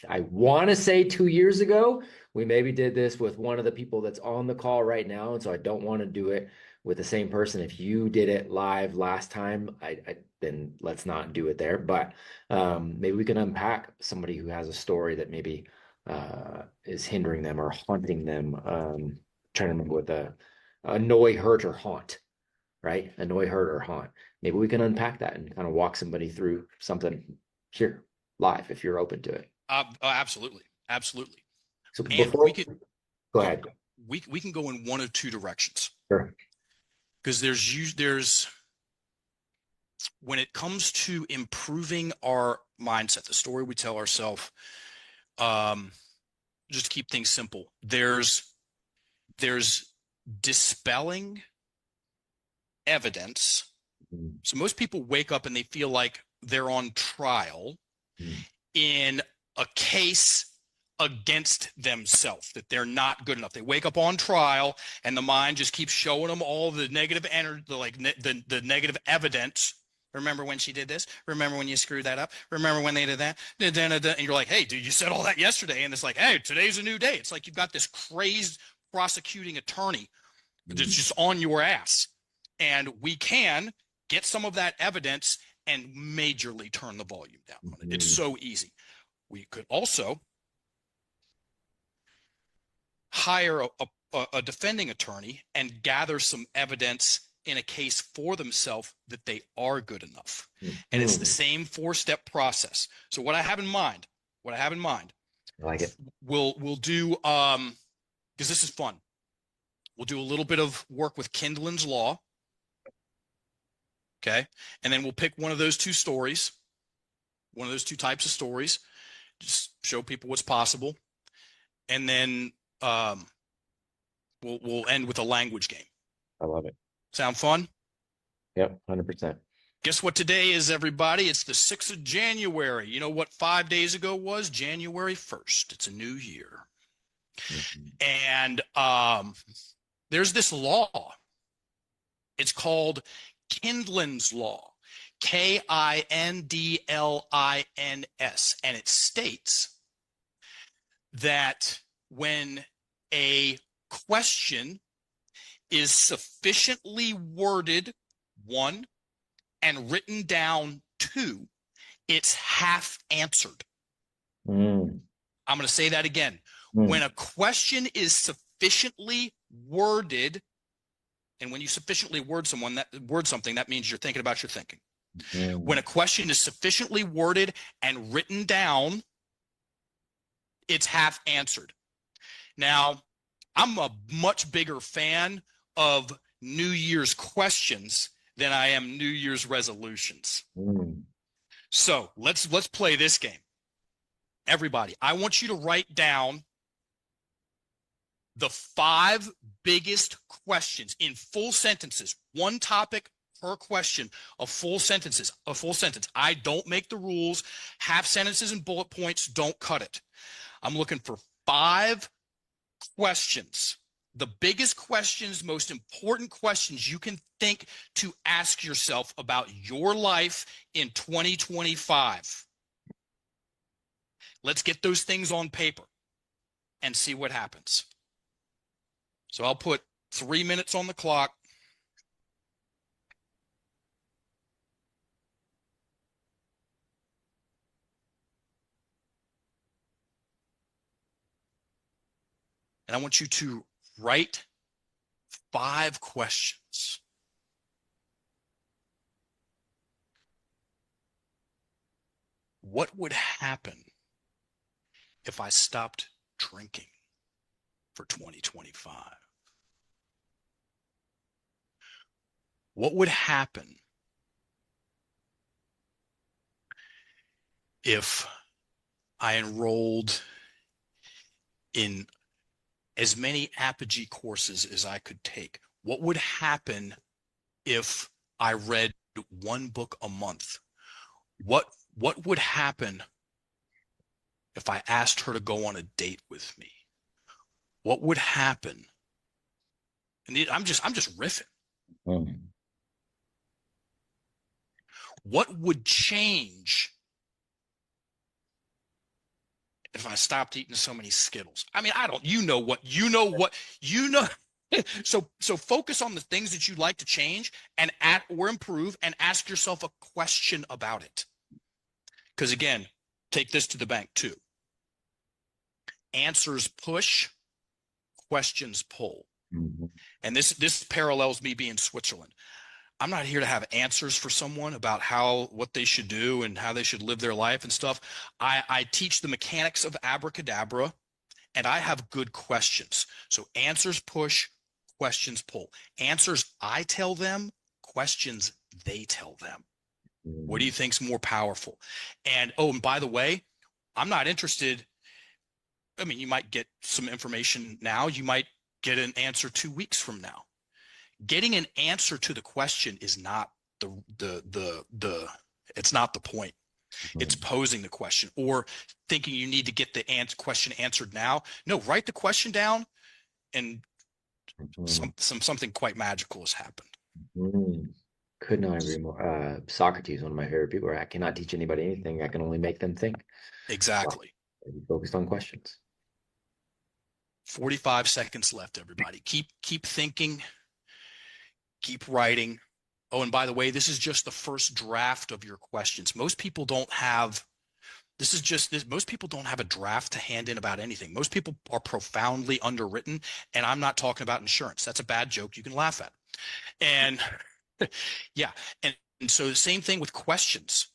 I want to say 2 years ago, we maybe did this with one of the people that's on the call right now. And so I don't want to do it with the same person. If you did it live last time, then let's not do it there. But maybe we can unpack somebody who has a story that maybe is hindering them or haunting them. Trying to remember what the annoy, hurt, or haunt, right? Annoy, hurt, or haunt. Maybe we can unpack that and kind of walk somebody through something here live if you're open to it. Absolutely, absolutely. So And before, we could go ahead. We can go in one of two directions. Sure. Because there's when it comes to improving our mindset, the story we tell ourselves, just to keep things simple, there's dispelling evidence. So most people wake up and they feel like they're on trial in a case against themselves, that they're not good enough. They wake up on trial and the mind just keeps showing them all the negative energy, the negative evidence. Remember when she did this? Remember when you screwed that up? Remember when they did that? And you're like, hey, dude, you said all that yesterday. And it's like, hey, today's a new day. It's like you've got this crazed prosecuting attorney that's just on your ass. And we can get some of that evidence and majorly turn the volume down on it. It's so easy. We could also hire a defending attorney and gather some evidence in a case for themselves that they are good enough. And it's the same 4-step process. So what I have in mind, I like it. we'll do, because this is fun. We'll do a little bit of work with Kindlin's Law. Okay. And then we'll pick one of those two stories, one of those two types of stories, just show people what's possible. And then we'll end with a language game. I love it. Sound fun? Yep, 100%. Guess what today is, everybody? It's the 6th of January. You know what 5 days ago was? January 1st. It's a new year. And there's this law. It's called Kindlin's Law. Kindlins. And it states that when a question is sufficiently worded, 1, and written down, 2, it's half answered. I'm going to say that again. When a question is sufficiently worded, and when you sufficiently word something, that means you're thinking about your thinking. When a question is sufficiently worded and written down, it's half answered. Now, I'm a much bigger fan of New Year's questions than I am New Year's resolutions. So let's play this game. Everybody, I want you to write down the 5 biggest questions in full sentences, one topic per question, a full sentence. I don't make the rules. Half sentences and bullet points, don't cut it. I'm looking for 5 questions, the biggest questions, most important questions you can think to ask yourself about your life in 2025. Let's get those things on paper and see what happens. So I'll put 3 minutes on the clock. And I want you to write 5 questions. What would happen if I stopped drinking for 2025? What would happen if I enrolled in as many Apogee courses as I could take? What would happen if I read 1 book a month? What would happen if I asked her to go on a date with me? What would happen? And I'm just riffing. Mm. What would change if I stopped eating so many Skittles? I mean, I don't, you know what. So focus on the things that you'd like to change and add or improve, and ask yourself a question about it. Because again, take this to the bank too. Answers push, questions pull. Mm-hmm. And this parallels me being Switzerland. I'm not here to have answers for someone about what they should do and how they should live their life and stuff. I teach the mechanics of abracadabra, and I have good questions. So answers push, questions pull. Answers I tell them, questions they tell them. What do you think's more powerful? And by the way, I'm not interested. I mean, you might get some information now. You might get an answer 2 weeks from now. Getting an answer to the question is not it's not the point. It's posing the question or thinking you need to get the question answered now. No, write the question down, and something quite magical has happened. Could not agree more. Socrates, one of my favorite people. I cannot teach anybody anything. I can only make them think. Exactly. Wow. Focused on questions. 45 seconds left, everybody. Keep thinking. Keep writing. Oh, and by the way, this is just the first draft of your questions. Most people don't have most people don't have a draft to hand in about anything. Most people are profoundly underwritten, and I'm not talking about insurance. That's a bad joke you can laugh at. And yeah, and so the same thing with questions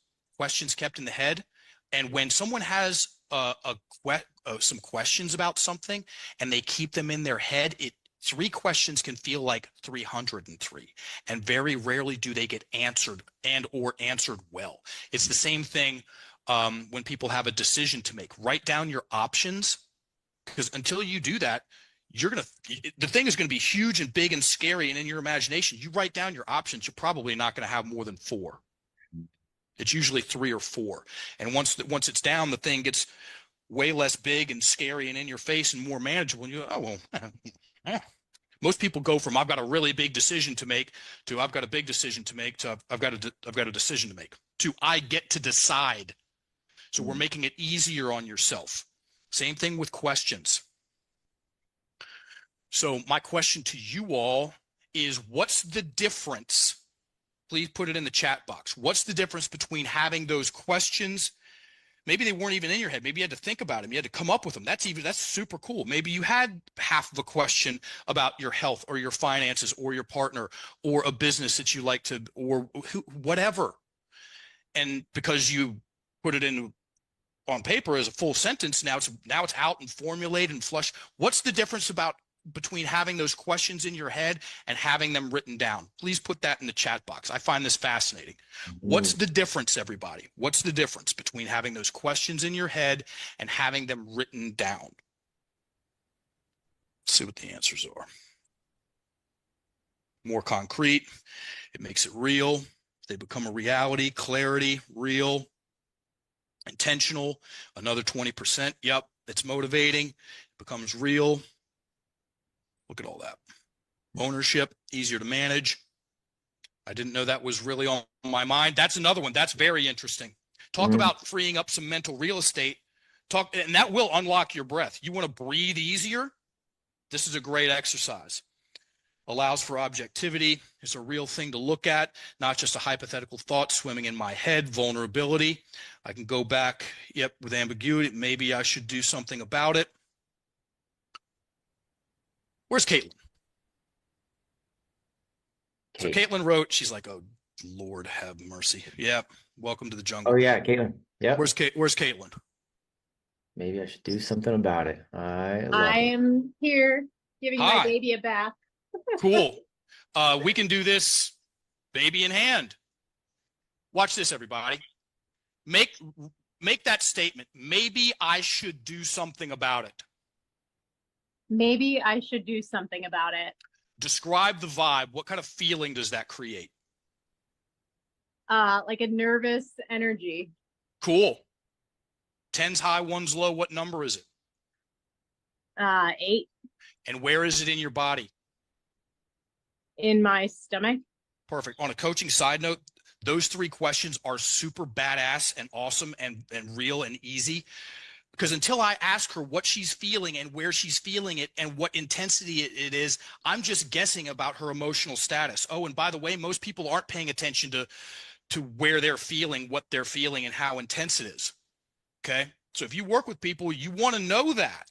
kept in the head. And when someone has some questions about something and they keep them in their head, 3 questions can feel like 303, and very rarely do they get answered or answered well. It's the same thing when people have a decision to make. Write down your options, because until you do that, the thing is going to be huge and big and scary, and in your imagination, you write down your options, you're probably not going to have more than 4. It's usually 3 or 4. And once it's down, the thing gets way less big and scary and in your face and more manageable. And you go, oh, well, most people go from I've got a really big decision to make to I've got a big decision to make to I've got a decision to make to I get to decide. So we're making it easier on yourself. Same thing with questions. So my question to you all is, what's the difference? Please put it in the chat box. What's the difference between having those questions? Maybe they weren't even in your head. Maybe you had to think about them. You had to come up with them. That's super cool. Maybe you had half of a question about your health or your finances or your partner or a business that you like to, or whatever. And because you put it in on paper as a full sentence, now it's out and formulated and flushed. What's the difference between having those questions in your head and having them written down? Please put that in the chat box. I find this fascinating. What's the difference, everybody? What's the difference between having those questions in your head and having them written down? Let's see what the answers are. More concrete. It makes it real. They become a reality. Clarity, real. Intentional, another 20%. Yep, it's motivating. It becomes real. Look at all that. Ownership, easier to manage. I didn't know that was really on my mind. That's another one. That's very interesting. Talk about freeing up some mental real estate. And that will unlock your breath. You want to breathe easier? This is a great exercise. Allows for objectivity. It's a real thing to look at, not just a hypothetical thought swimming in my head. Vulnerability. I can go back, with ambiguity. Maybe I should do something about it. Where's Caitlin? So Kate. Caitlin wrote, she's like, oh, Lord have mercy. Yeah. Welcome to the Oh jungle. yeah, Caitlin. Where's Yep. Where's Caitlin? Maybe I should do something about it. I love I it. am here giving my Hi. baby a bath. Cool. We can do this baby in hand. Watch this, everybody. Make that statement. Maybe I should do something about it. Maybe I should do something about it. Describe the vibe. What kind of feeling does that create? Like a nervous energy. Cool. 10's high, 1's low. What number is it? 8 And where is it in your body? in my stomach. Perfect. On a coaching side note, those 3 questions are super badass and awesome and real and easy. Because until I ask her what she's feeling and where she's feeling it and what intensity it is, I'm just guessing about her emotional status. Oh, and by the way, most people aren't paying attention to where they're feeling, what they're feeling, and how intense it is. Okay? So if you work with people, you want to know that.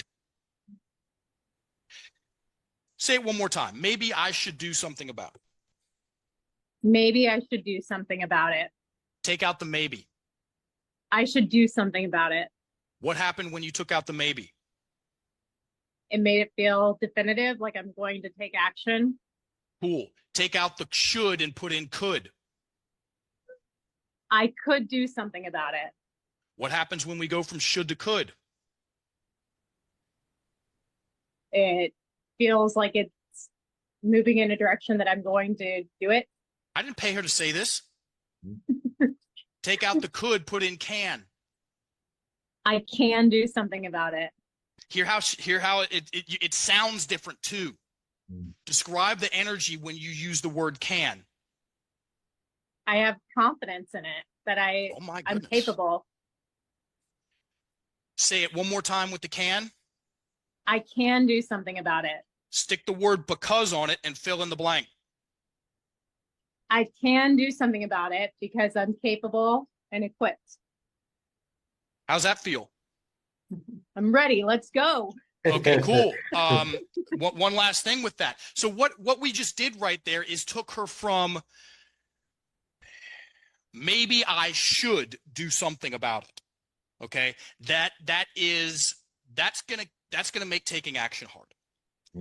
Say it one more time. Maybe I should do something about it. Maybe I should do something about it. Take out the maybe. I should do something about it. What happened when you took out the maybe? It made it feel definitive, like I'm going to take action. Cool. Take out the should and put in could. I could do something about it. What happens when we go from should to could? It feels like it's moving in a direction that I'm going to do it. I didn't pay her to say this. Take out the could, put in can. I can do something about it. Hear how it sounds different too. Describe the energy when you use the word can. I have confidence in it that Oh my I'm goodness. capable. Say it one more time with the can. I can do something about it. Stick the word because on it and fill in the blank. I can do something about it because I'm capable and equipped. How's that feel? I'm ready. Let's go. Okay, cool. One last thing with that. So what we just did right there is took her from maybe I should do something about it. Okay, that's gonna make taking action hard.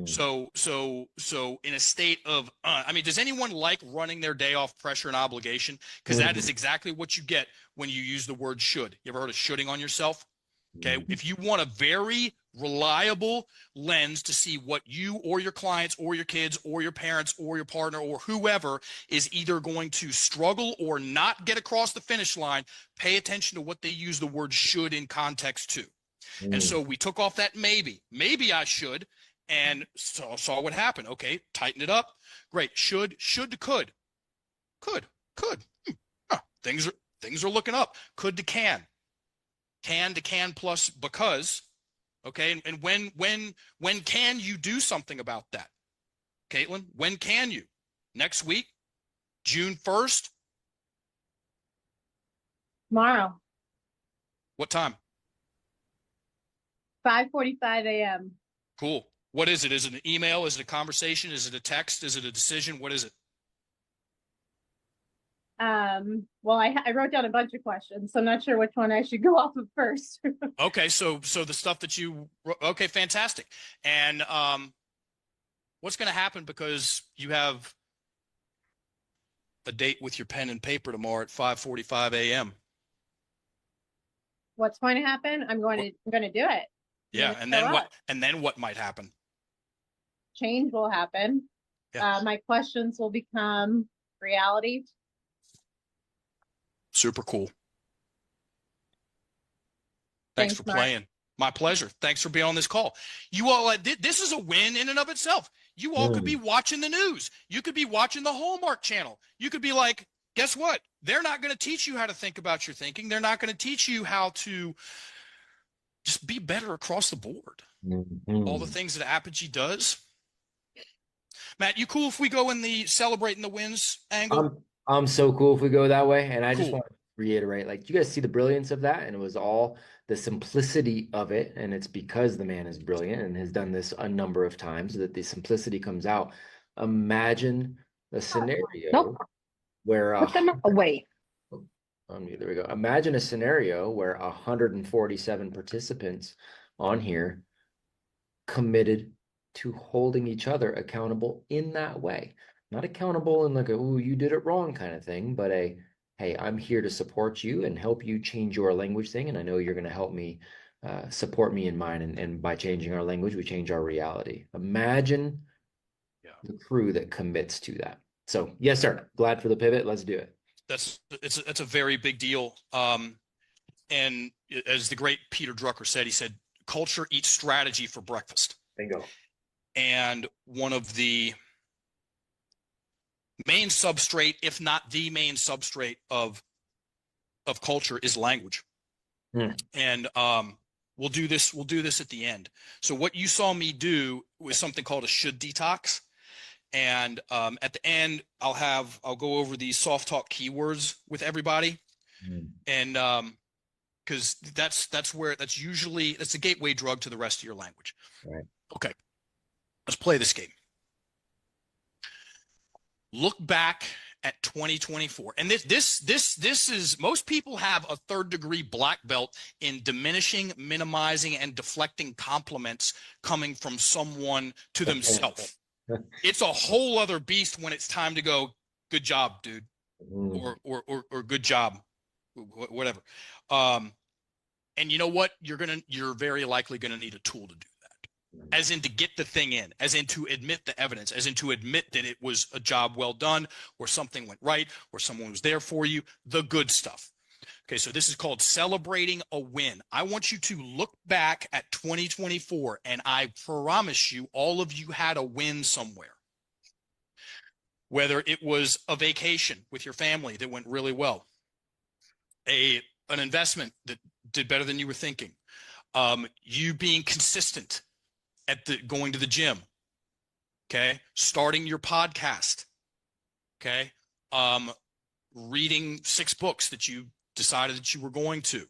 So in a state of, I mean, does anyone like running their day off pressure and obligation? Because that is exactly what you get when you use the word should. You ever heard of shoulding on yourself? Okay. If you want a very reliable lens to see what you or your clients or your kids or your parents or your partner or whoever is either going to struggle or not get across the finish line, pay attention to what they use the word should in context to. And so we took off that maybe I should, and saw what happened. Okay, tighten it up. Great. Should to could. Could. Things are looking up. Could to can. Can to can plus because. Okay, and when can you do something about that? Caitlin, when can you? Next week? June 1st? Tomorrow, What time? 5:45 a.m. Cool. What is it? Is it an email? Is it a conversation? Is it a text? Is it a decision? What is it? Well, I wrote down a bunch of questions, so I'm not sure which one I should go off of first. Okay, so the stuff that you okay, fantastic. And what's going to happen because you have a date with your pen and paper tomorrow at 5:45 a.m. What's going to happen? I'm going to do it. Yeah, and then what? And then what might happen? Change will happen. Yeah. My questions will become reality. Super cool. Thanks for Mark. playing. My pleasure. Thanks for being on this call. You all, this is a win in and of itself. You all could be watching the news. You could be watching the Hallmark Channel. You could be like, guess what? They're not going to teach you how to think about your thinking. They're not going to teach you how to just be better across the board. All the things that Apogee does. Matt, you cool if we go in the celebrating the wins angle? I'm so cool if we go that way. And I just Cool. want reiterate, like, do you guys see the brilliance of that? And it was all the simplicity of it. And it's because the man is brilliant and has done this a number of times that the simplicity comes out. Imagine a scenario Nope. where Put them away. there we go. Imagine a scenario where 147 participants on here committed to holding each other accountable in that way. Not accountable in like a, oh, you did it wrong kind of thing, but a, hey, I'm here to support you and help you change your language thing. And I know you're going to help me support me in mine. And by changing our language, we change our reality. Imagine the crew that commits to that. So yes, sir. Glad for the pivot. Let's do it. That's a very big deal. And as the great Peter Drucker said, he said, culture eats strategy for breakfast. Bingo. And one of the main substrate, if not the main substrate of culture, is language. And we'll do this at the end. So what you saw me do was something called a should detox. And at the end, I'll go over these soft talk keywords with everybody. And because that's usually a gateway drug to the rest of your language. Right. Okay, let's play this game. Look back at 2024, and this is, most people have a 3rd degree black belt in diminishing, minimizing, and deflecting compliments coming from someone to themselves. It's a whole other beast when it's time to go, good job, dude, or good job, whatever. And you know what? You're very likely gonna need a tool to do that, as in to get the thing in, as in to admit the evidence, as in to admit that it was a job well done, or something went right, or someone was there for you, the good stuff. Okay, so this is called celebrating a win. I want you to look back at 2024, and I promise you, all of you had a win somewhere. Whether it was a vacation with your family that went really well, an investment that did better than you were thinking, you being consistent at going to the gym, okay, starting your podcast, okay, reading 6 books that you decided that you were going to,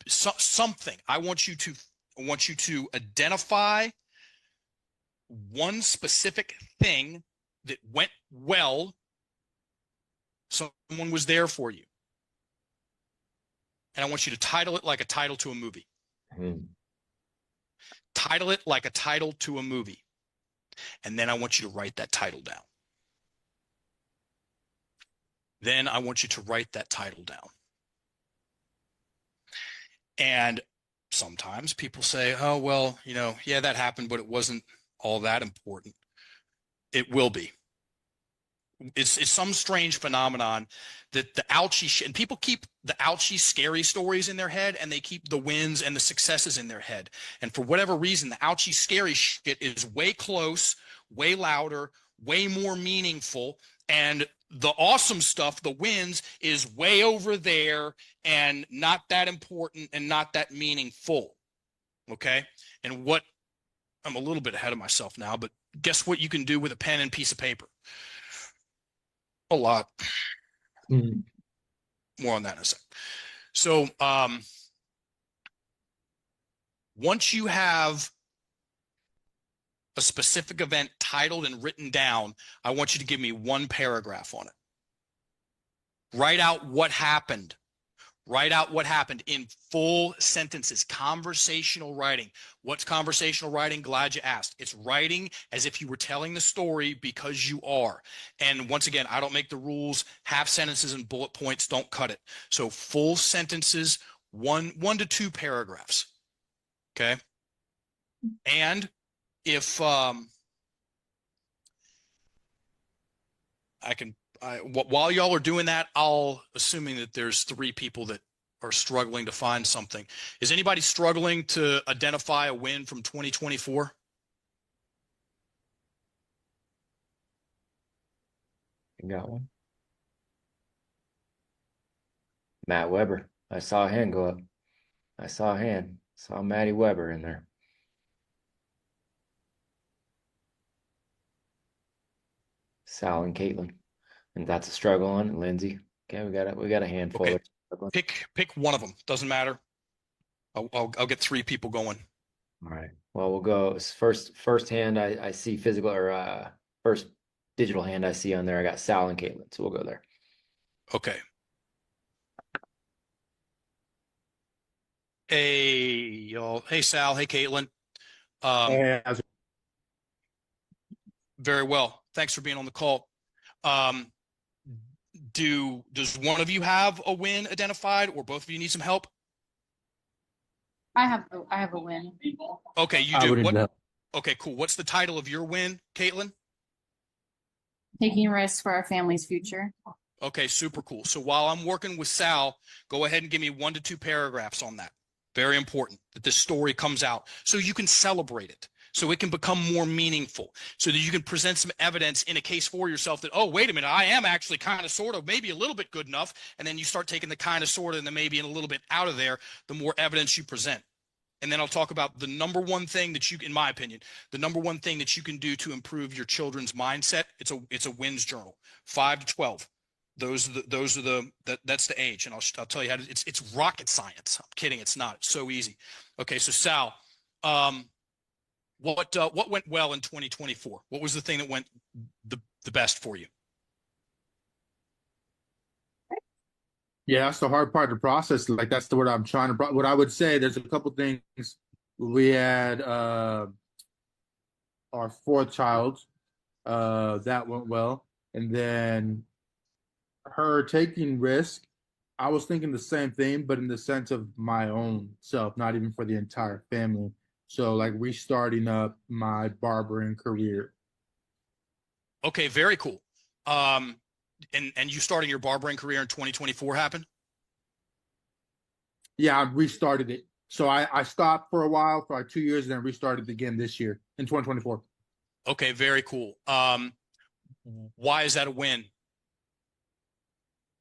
something. I want you to identify one specific thing that went well. Someone was there for you. And I want you to title it like a title to a movie. Title it like a title to a movie. And then I want you to write that title down. Then I want you to write that title down. And sometimes people say, oh, well, yeah, that happened, but it wasn't all that important. It will be. It's some strange phenomenon that the ouchie and people keep the ouchie scary stories in their head, and they keep the wins and the successes in their head. And for whatever reason, the ouchie scary shit is way close, way louder, way more meaningful. And the awesome stuff, the wins, is way over there and not that important and not that meaningful. Okay. And I'm a little bit ahead of myself now, but guess what you can do with a pen and piece of paper? A lot. More on that in a sec. So once you have a specific event titled and written down, I want you to give me 1 paragraph on it. Write out what happened. Write out what happened in full sentences. Conversational writing. What's conversational writing? Glad you asked. It's writing as if you were telling the story, because you are. And once again, I don't make the rules. Half sentences and bullet points don't cut it. So full sentences, 1 to 2 paragraphs. Okay. And if while y'all are doing that, assuming that there's 3 people that are struggling to find something. Is anybody struggling to identify a win from 2024? You got one? Matt Weber. I saw a hand go up. I saw a hand. Saw Matty Weber in there. Sal and Caitlin. And that's a struggle on Lindsay. Okay, we got a handful. Okay. Pick one of them. Doesn't matter. I'll get 3 people going. All right. Well, we'll go first hand. I see physical or first digital hand I see on there. I got Sal and Caitlin, so we'll go there. Okay. Hey, y'all. Hey, Sal. Hey, Caitlin. Hey, Very well. Thanks for being on the call. Um, does one of you have a win identified, or both of you need some help? I have a win. Okay, you I do. wouldn't know. Okay, cool. What's the title of your win, Caitlin? Taking risks for our family's future. Okay, super cool. So while I'm working with Sal, go ahead and give me 1 to 2 paragraphs on that. Very important that this story comes out so you can celebrate it, so it can become more meaningful, so that you can present some evidence in a case for yourself that, oh, wait a minute, I am actually kind of, sort of, maybe a little bit good enough. And then you start taking the kind of, sort of, and the maybe and a little bit out of there, the more evidence you present. And then I'll talk about the number one thing that you, in my opinion, the number one thing that you can do to improve your children's mindset. It's a wins journal, 5 to 12. That's the age. And I'll tell you how to, it's rocket science. I'm kidding. It's not. It's so easy. Okay. So Sal, what went well in 2024? What was the thing that went the best for you? Yeah, that's the hard part of the process. Like that's what I'm trying to. What I would say, there's a couple things. We had our 4th child, that went well, and then her taking risk. I was thinking the same thing, but in the sense of my own self, not even for the entire family. So like restarting up my barbering career. Okay. Very cool. And you starting your barbering career in 2024 happened? Yeah, I restarted it. So I stopped for a while for like 2 years and then restarted again this year in 2024. Okay, very cool. Why is that a win?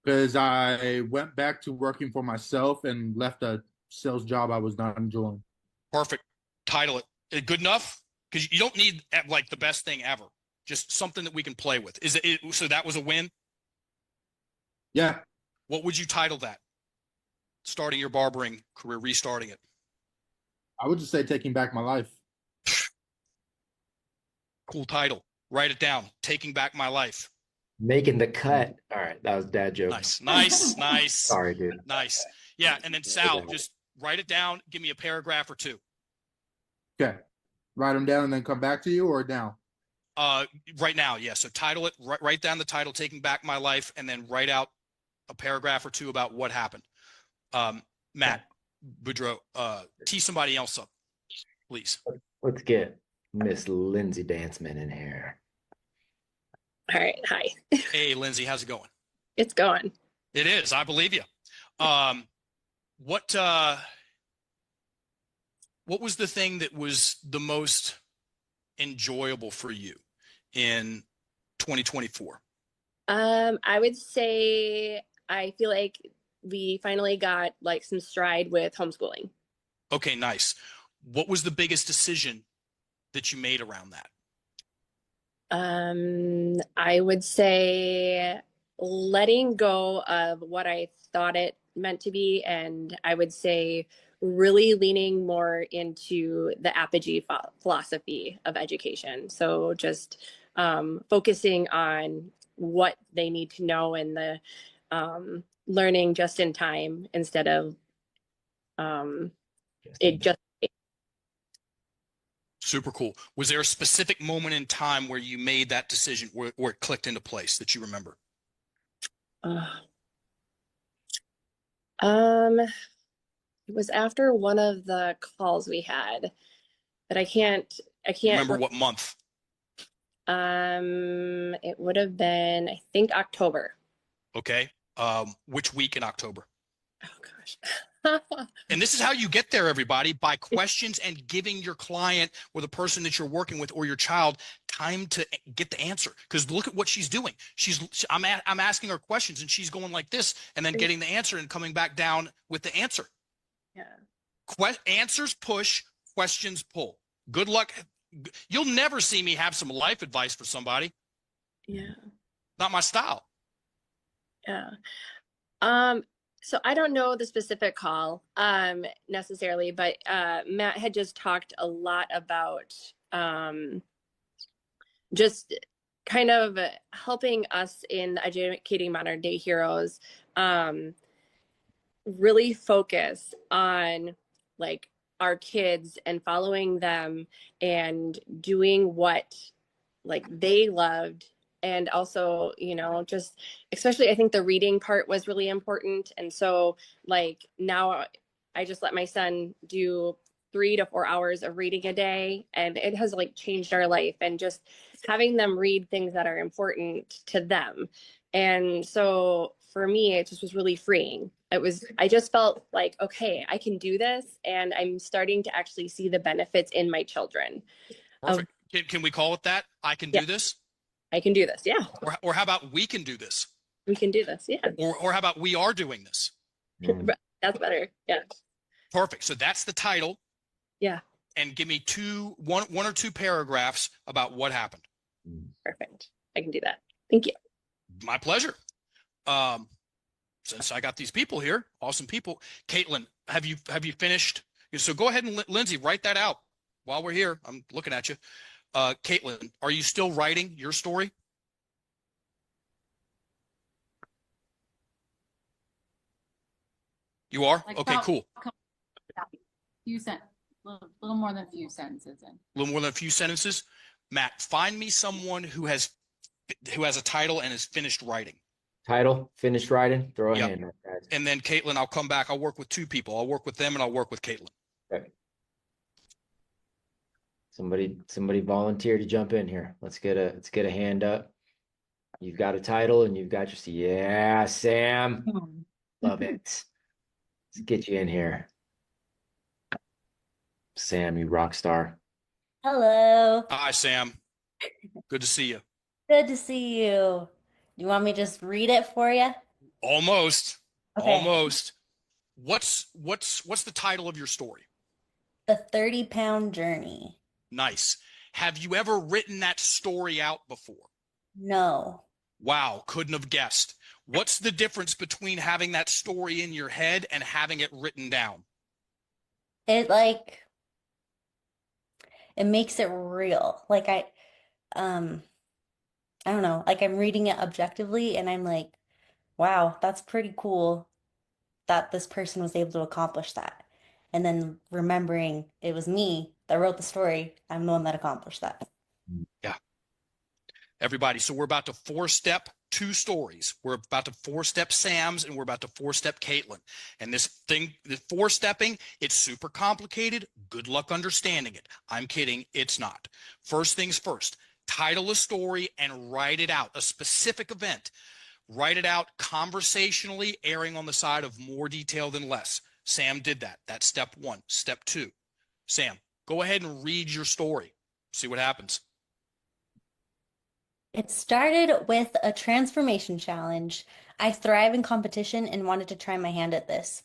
Because I went back to working for myself and left a sales job I was not enjoying. Perfect. Title it. Good enough? Because you don't need like the best thing ever. Just something that we can play with. So that was a win? Yeah, What would you title that? Starting your barbering career, restarting it. I would just say taking back my life. Cool title. Write it down. Taking back my life. Making the cut. All right, that was dad joke. Nice. Sorry, dude. Nice. Yeah, and then Sal, just write it down. Give me a paragraph or 2. Okay. Write them down and then come back to you or down? Right now, yeah. So title it. Write down the title, Taking Back My Life, and then write out a paragraph or 2 about what happened. Matt, Beaudreau, tee somebody else up, please. Let's get Miss Lindsay Danceman in here. All right. Hi. Hey, Lindsay, how's it going? It's going. It is. I believe you. What was the thing that was the most enjoyable for you in 2024? I would say I feel like we finally got like some stride with homeschooling. Okay, nice. What was the biggest decision that you made around that? I would say letting go of what I thought it meant to be, and I would say really leaning more into the Apogee philosophy of education. So just focusing on what they need to know and the learning just in time instead of it just. Super cool. Was there a specific moment in time where you made that decision, where it clicked into place that you remember? It was after one of the calls we had, but I can't Remember what month? It would have been, I think, October. Okay. Which week in October? Oh gosh. And this is how you get there, everybody, by questions and giving your client or the person that you're working with or your child time to get the answer. Because look at what she's doing. I'm asking her questions and she's going like this and then getting the answer and coming back down with the answer. Yeah. Answers push, questions pull. Good luck. You'll never see me have some life advice for somebody. Yeah. Not my style. Yeah. So I don't know the specific call necessarily, but Matt had just talked a lot about just kind of helping us in educating modern day heroes really focus on like our kids and following them and doing what like they loved, and also, you know, just especially I think the reading part was really important. And so like now I just let my son do 3 to 4 hours of reading a day, and it has like changed our life, and just having them read things that are important to them. And so for me it just was really freeing. I just felt like, okay, I can do this, and I'm starting to actually see the benefits in my children. Perfect. Can we call it that? I can Yeah. do this? I can do this. Yeah. Or how about we can do this? We can do this. Yeah. Or how about we are doing this? That's better. Yeah. Perfect. So that's the title. Yeah. And give me one or two paragraphs about what happened. Perfect. I can do that. Thank you. My pleasure. Since I got these people here, awesome people. Caitlin, have you finished? So go ahead and Lindsay, write that out while we're here. I'm looking at you. Caitlin, are you still writing your story? You are? Like Okay, cool. Little more than a few sentences in. A little more than a few sentences. Matt, find me someone who has a title and is finished writing. Title, finished writing, throw a Yep. hand up, guys. And then Caitlin, I'll come back. I'll work with two people. I'll work with them and I'll work with Caitlin. Okay. Somebody volunteer to jump in here. Let's get a hand up. You've got a title and you've got your, yeah, Sam. Love it. Let's get you in here. Sam, you rock star. Hello. Hi, Sam. Good to see you. Good to see you. You want me to just read it for you? Almost. Okay. Almost. What's the title of your story? The 30-pound journey. Nice. Have you ever written that story out before? No. Wow, couldn't have guessed. What's the difference between having that story in your head and having it written down? It makes it real. Like I don't know, like I'm reading it objectively and I'm like, wow, that's pretty cool that this person was able to accomplish that. And then remembering it was me that wrote the story, I'm the one that accomplished that. Yeah. Everybody, so we're about to four-step two stories. We're about to four-step Sam's and we're about to four-step Caitlin. And this thing, the four-stepping, it's super complicated. Good luck understanding it. I'm kidding. It's not. First things first, title a story and write it out. A specific event. Write it out conversationally, erring on the side of more detail than less. Sam did that. That's step one. Step two. Sam, go ahead and read your story. See what happens. It started with a transformation challenge. I thrive in competition and wanted to try my hand at this.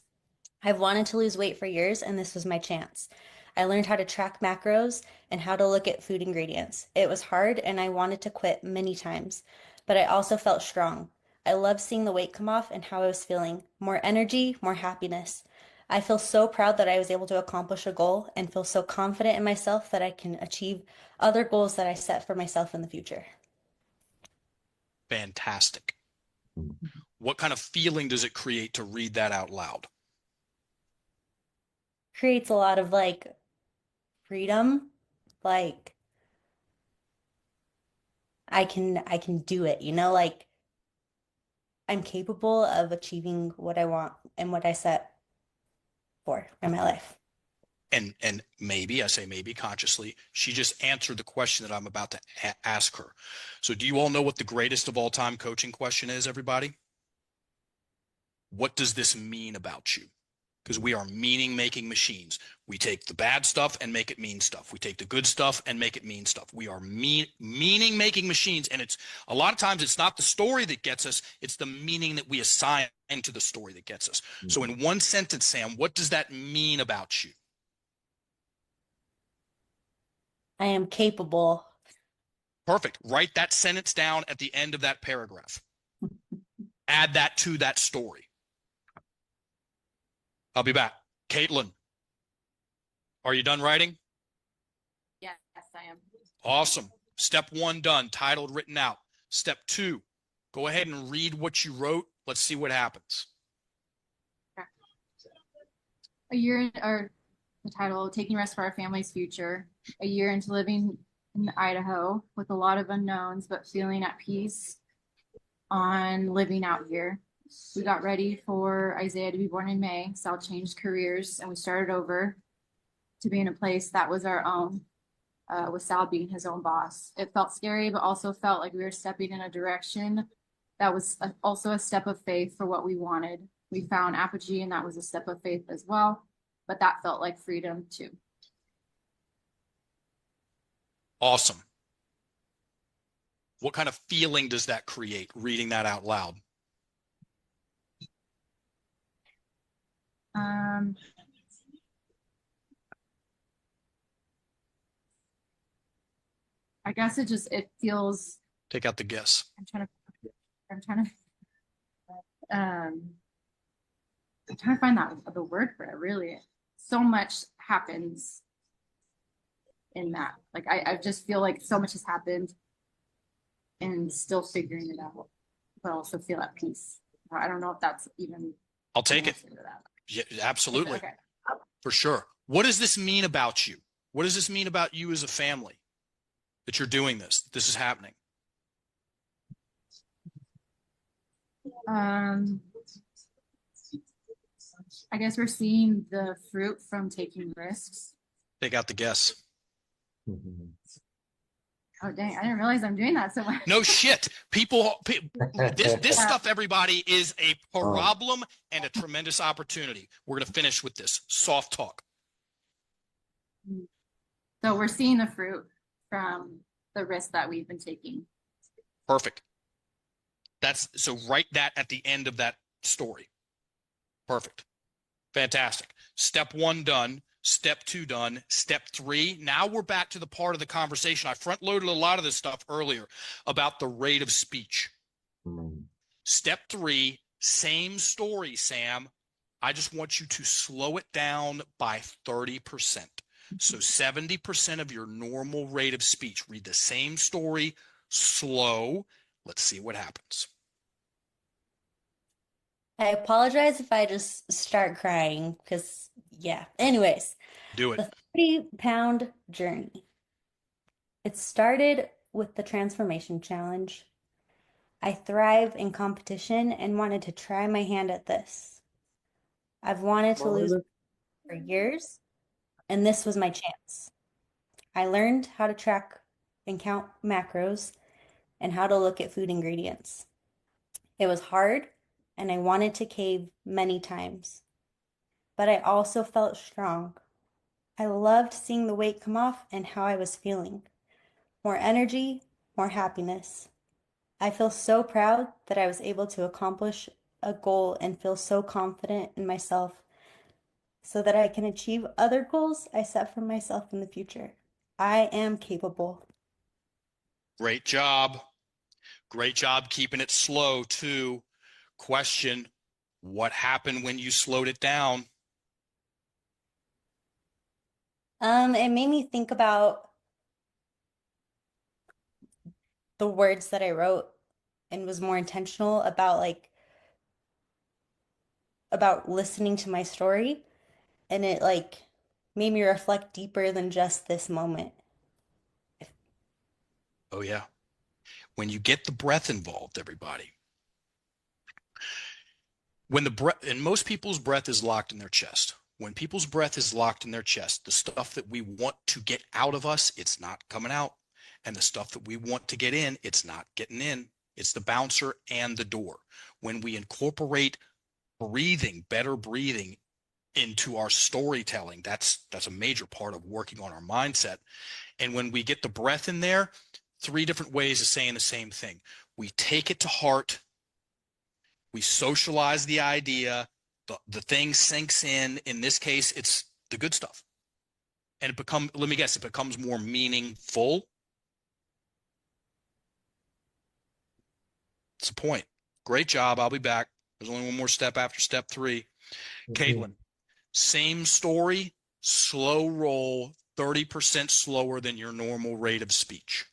I've wanted to lose weight for years, and this was my chance. I learned how to track macros and how to look at food ingredients. It was hard, and I wanted to quit many times, but I also felt strong. I loved seeing the weight come off and how I was feeling. More energy, more happiness. I feel so proud that I was able to accomplish a goal and feel so confident in myself that I can achieve other goals that I set for myself in the future. Fantastic. What kind of feeling does it create to read that out loud? Creates a lot of freedom, like I can do it, like I'm capable of achieving what I want and what I set for in my life. And maybe, I say maybe consciously, she just answered the question that I'm about to ask her. So do you all know what the greatest of all time coaching question is, everybody? What does this mean about you? Because we are meaning-making machines. We take the bad stuff and make it mean stuff. We take the good stuff and make it mean stuff. We are meaning-making machines, and it's a lot of times it's not the story that gets us, it's the meaning that we assign to the story that gets us. Mm-hmm. So in one sentence, Sam, what does that mean about you? I am capable. Perfect. Write that sentence down at the end of that paragraph. Add that to that story. I'll be back. Caitlin, are you done writing? Yes, I am. Awesome. Step 1 done, titled, written out. Step 2, go ahead and read what you wrote. Let's see what happens. A year, or the title, Taking Risks for Our Family's Future. A year into living in Idaho with a lot of unknowns, but feeling at peace on living out here. We got ready for Isaiah to be born in May. Sal changed careers and we started over to be in a place that was our own, with Sal being his own boss. It felt scary, but also felt like we were stepping in a direction that was also a step of faith for what we wanted. We found Apogee, and that was a step of faith as well, but that felt like freedom too. Awesome. What kind of feeling does that create, reading that out loud? I guess it feels, Take out the guess. I'm trying to find the word for it, really. So much happens in that. Like I just feel like so much has happened and still figuring it out, but also feel at peace. I don't know if that's even. I'll take it. Yeah, absolutely. Okay. For sure. What does this mean about you? What does this mean about you as a family? That you're doing this, this is happening. I guess we're seeing the fruit from taking risks. Take out the guess. Oh dang, I didn't realize I'm doing that so much. No shit. This stuff, everybody, is a problem and a tremendous opportunity. We're going to finish with this soft talk. So we're seeing the fruit from the risk that we've been taking. Perfect. So write that at the end of that story. Perfect. Fantastic. Step 1 done. Step 2 done. Step 3. Now we're back to the part of the conversation. I front loaded a lot of this stuff earlier about the rate of speech. Step 3, same story, Sam. I just want you to slow it down by 30%. So 70% of your normal rate of speech. Read the same story, slow. Let's see what happens. I apologize if I just start crying because, yeah. Anyways, Do it. the 30-pound journey. It started with the transformation challenge. I thrive in competition and wanted to try my hand at this. I've wanted to lose for years, and this was my chance. I learned how to track and count macros and how to look at food ingredients. It was hard, and I wanted to cave many times, but I also felt strong. I loved seeing the weight come off and how I was feeling. More energy, more happiness. I feel so proud that I was able to accomplish a goal and feel so confident in myself so that I can achieve other goals I set for myself in the future. I am capable. Great job. Great job keeping it slow, too. Question, what happened when you slowed it down? It made me think about the words that I wrote and was more intentional about listening to my story, and it made me reflect deeper than just this moment. Oh, yeah. When you get the breath involved, everybody. When the breath, and most people's breath is locked in their chest. When people's breath is locked in their chest, the stuff that we want to get out of us, it's not coming out. And the stuff that we want to get in, it's not getting in. It's the bouncer and the door. When we incorporate breathing, better breathing into our storytelling, that's a major part of working on our mindset. And when we get the breath in there, 3 different ways of saying the same thing. We take it to heart. We socialize the idea. The thing sinks in. In this case, it's the good stuff. And it becomes more meaningful. It's a point. Great job. I'll be back. There's only one more step after step 3. Caitlin, Same story, slow roll, 30% slower than your normal rate of speech.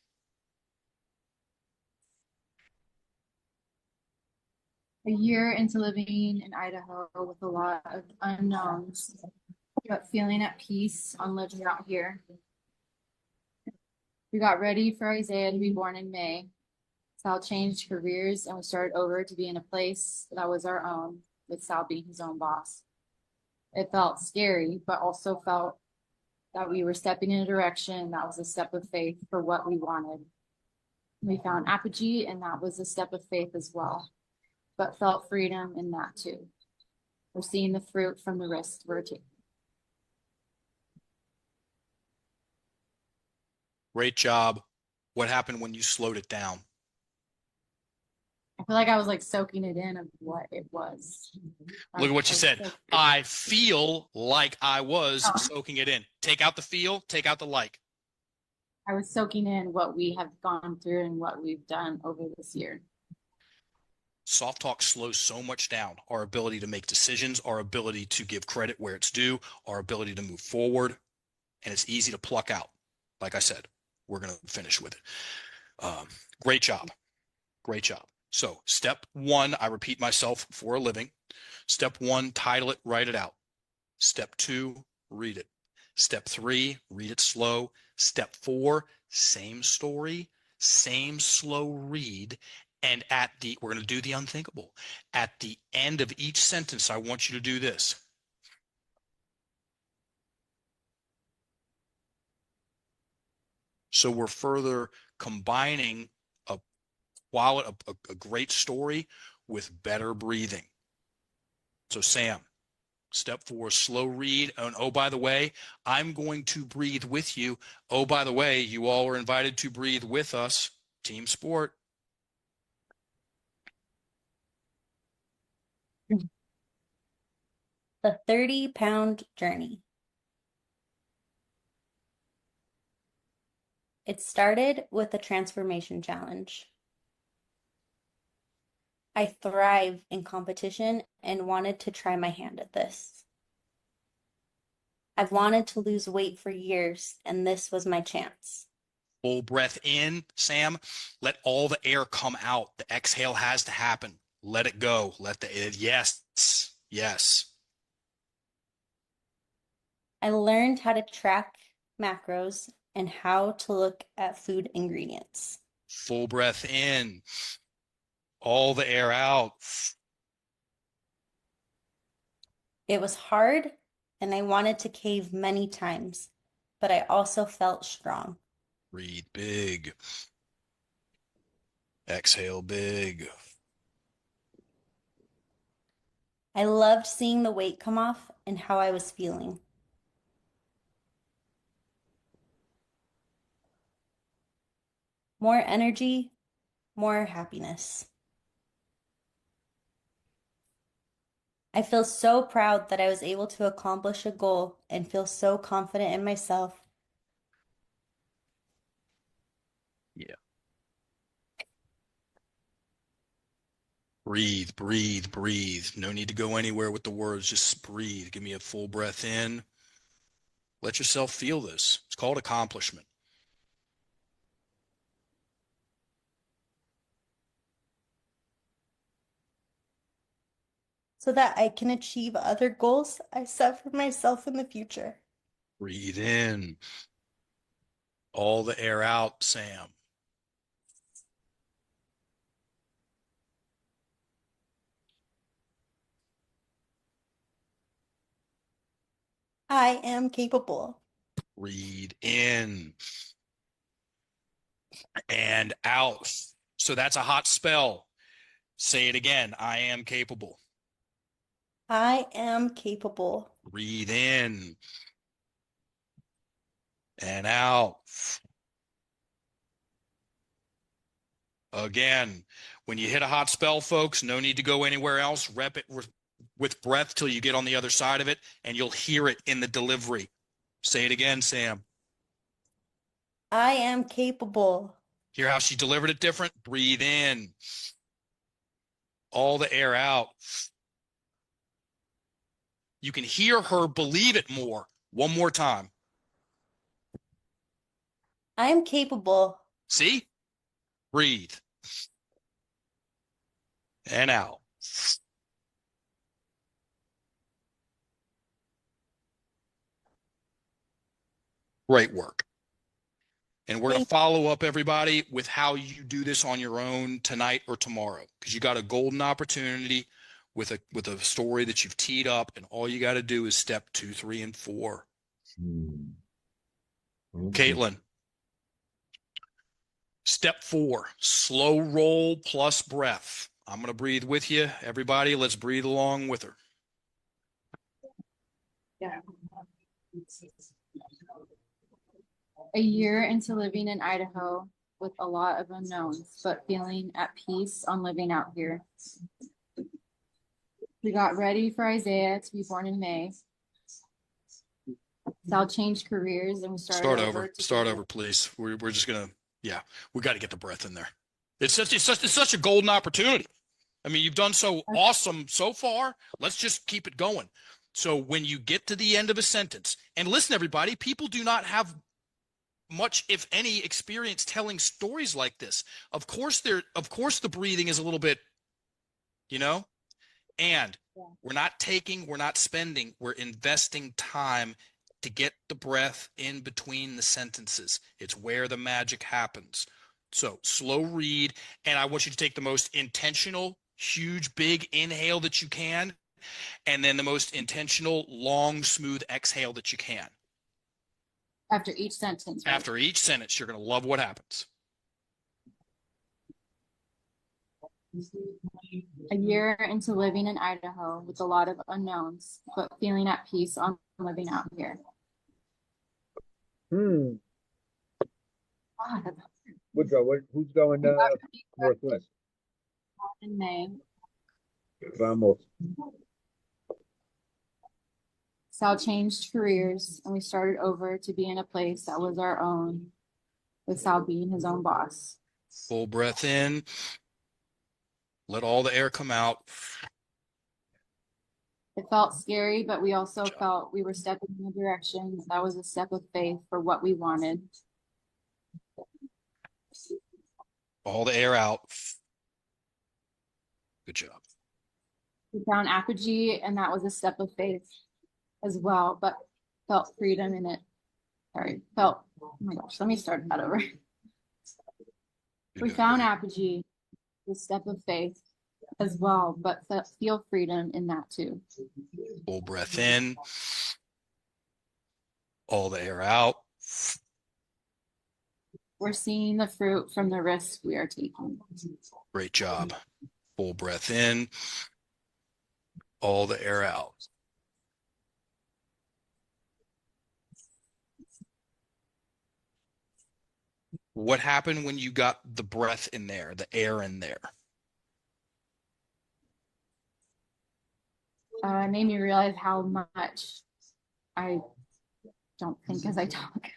A year into living in Idaho with a lot of unknowns, but feeling at peace on living out here. We got ready for Isaiah to be born in May. Sal changed careers and we started over to be in a place that was our own, with Sal being his own boss. It felt scary, but also felt that we were stepping in a direction that was a step of faith for what we wanted. We found Apogee, and that was a step of faith as well, but felt freedom in that too. We're seeing the fruit from the risk we're taking. Great job. What happened when you slowed it down? I feel like I was like soaking it in of what it was. Look at what you said. I feel like I was soaking it in. Take out the feel, take out the like. I was soaking in what we have gone through and what we've done over this year. Soft talk slows so much down. Our ability to make decisions, our ability to give credit where it's due, our ability to move forward, and it's easy to pluck out. Like I said, we're going to finish with it. Great job. Great job. So step one, I repeat myself for a living. Step one, title it, write it out. Step two, read it. Step three, read it slow. Step four, same story, same slow read. And we're going to do the unthinkable. At the end of each sentence, I want you to do this. So we're further combining a great story with better breathing. So Sam, step four, slow read. And oh, by the way, I'm going to breathe with you. Oh, by the way, you all are invited to breathe with us. Team sport. The 30-pound journey. It started with a transformation challenge. I thrive in competition and wanted to try my hand at this. I've wanted to lose weight for years, and this was my chance. Full breath in, Sam. Let all the air come out. The exhale has to happen. Let it go. Yes. Yes. I learned how to track macros and how to look at food ingredients. Full breath in. All the air out. It was hard, and I wanted to cave many times, but I also felt strong. Breathe big. Exhale big. I loved seeing the weight come off and how I was feeling. More energy, more happiness. I feel so proud that I was able to accomplish a goal and feel so confident in myself. Yeah. Breathe, breathe, breathe. No need to go anywhere with the words. Just breathe. Give me a full breath in. Let yourself feel this. It's called accomplishment. So that I can achieve other goals I set for myself in the future. Breathe in. All the air out, Sam. I am capable. Breathe in and out. So that's a hot spell. Say it again. I am capable. I am capable. Breathe in and out. Again, when you hit a hot spell, folks, no need to go anywhere else. Rep it with breath till you get on the other side of it, and you'll hear it in the delivery. Say it again, Sam. I am capable. Hear how she delivered it different? Breathe in. All the air out. You can hear her believe it more. One more time. I am capable. See? Breathe. And out. Great work. And we're going to follow up, everybody, with how you do this on your own tonight or tomorrow, because you got a golden opportunity with a story that you've teed up, and all you got to do is step 2, 3, and 4. Okay. Caitlin, step 4, slow roll plus breath. I'm going to breathe with you. Everybody, let's breathe along with her. Yeah. A year into living in Idaho with a lot of unknowns, but feeling at peace on living out here. We got ready for Isaiah to be born in May. Sal changed careers and we Start over, please. We're just gonna, yeah, we got to get the breath in there. It's such a golden opportunity. I mean, you've done so awesome so far. Let's just keep it going. So when you get to the end of a sentence, and listen, everybody, people do not have much, if any, experience telling stories like this. Of course, the breathing is a little bit, and we're not taking, we're not spending, we're investing time to get the breath in between the sentences. It's where the magic happens. So slow read, and I want you to take the most intentional, huge, big inhale that you can, and then the most intentional, long, smooth exhale that you can. After each sentence, right? After each sentence, you're going to love what happens. A year into living in Idaho with a lot of unknowns, but feeling at peace on living out here. Beaudreau, who's going northwest? In May. Vamos. Sal changed careers and we started over to be in a place that was our own, with Sal being his own boss. Full breath in. Let all the air come out. It felt scary, but we also felt we were stepping in a direction that was a step of faith for what we wanted. All the air out. Good job. We found Apogee, and that was a step of faith as well, but felt freedom in it. Oh my gosh, let me start that over. We found Apogee, the step of faith as well, but feel freedom in that too. Full breath in. All the air out. We're seeing the fruit from the risk we are taking. Great job. Full breath in. All the air out. What happened when you got the breath in there, the air in there? It made me realize how much I don't think as I talk,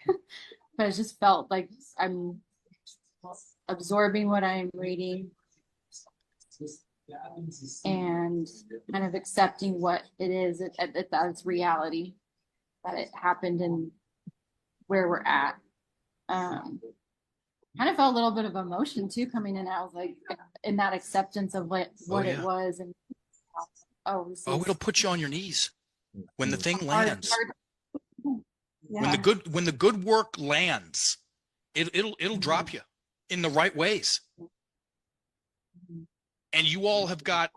but it just felt like I'm absorbing what I'm reading and kind of accepting what it is, that it's reality, that it happened and where we're at. Kind of felt a little bit of emotion too coming in. I was like, in that acceptance of what it was, and it'll put you on your knees when the thing lands. Yeah. When the good work lands, it'll drop you in the right ways. And you all have got,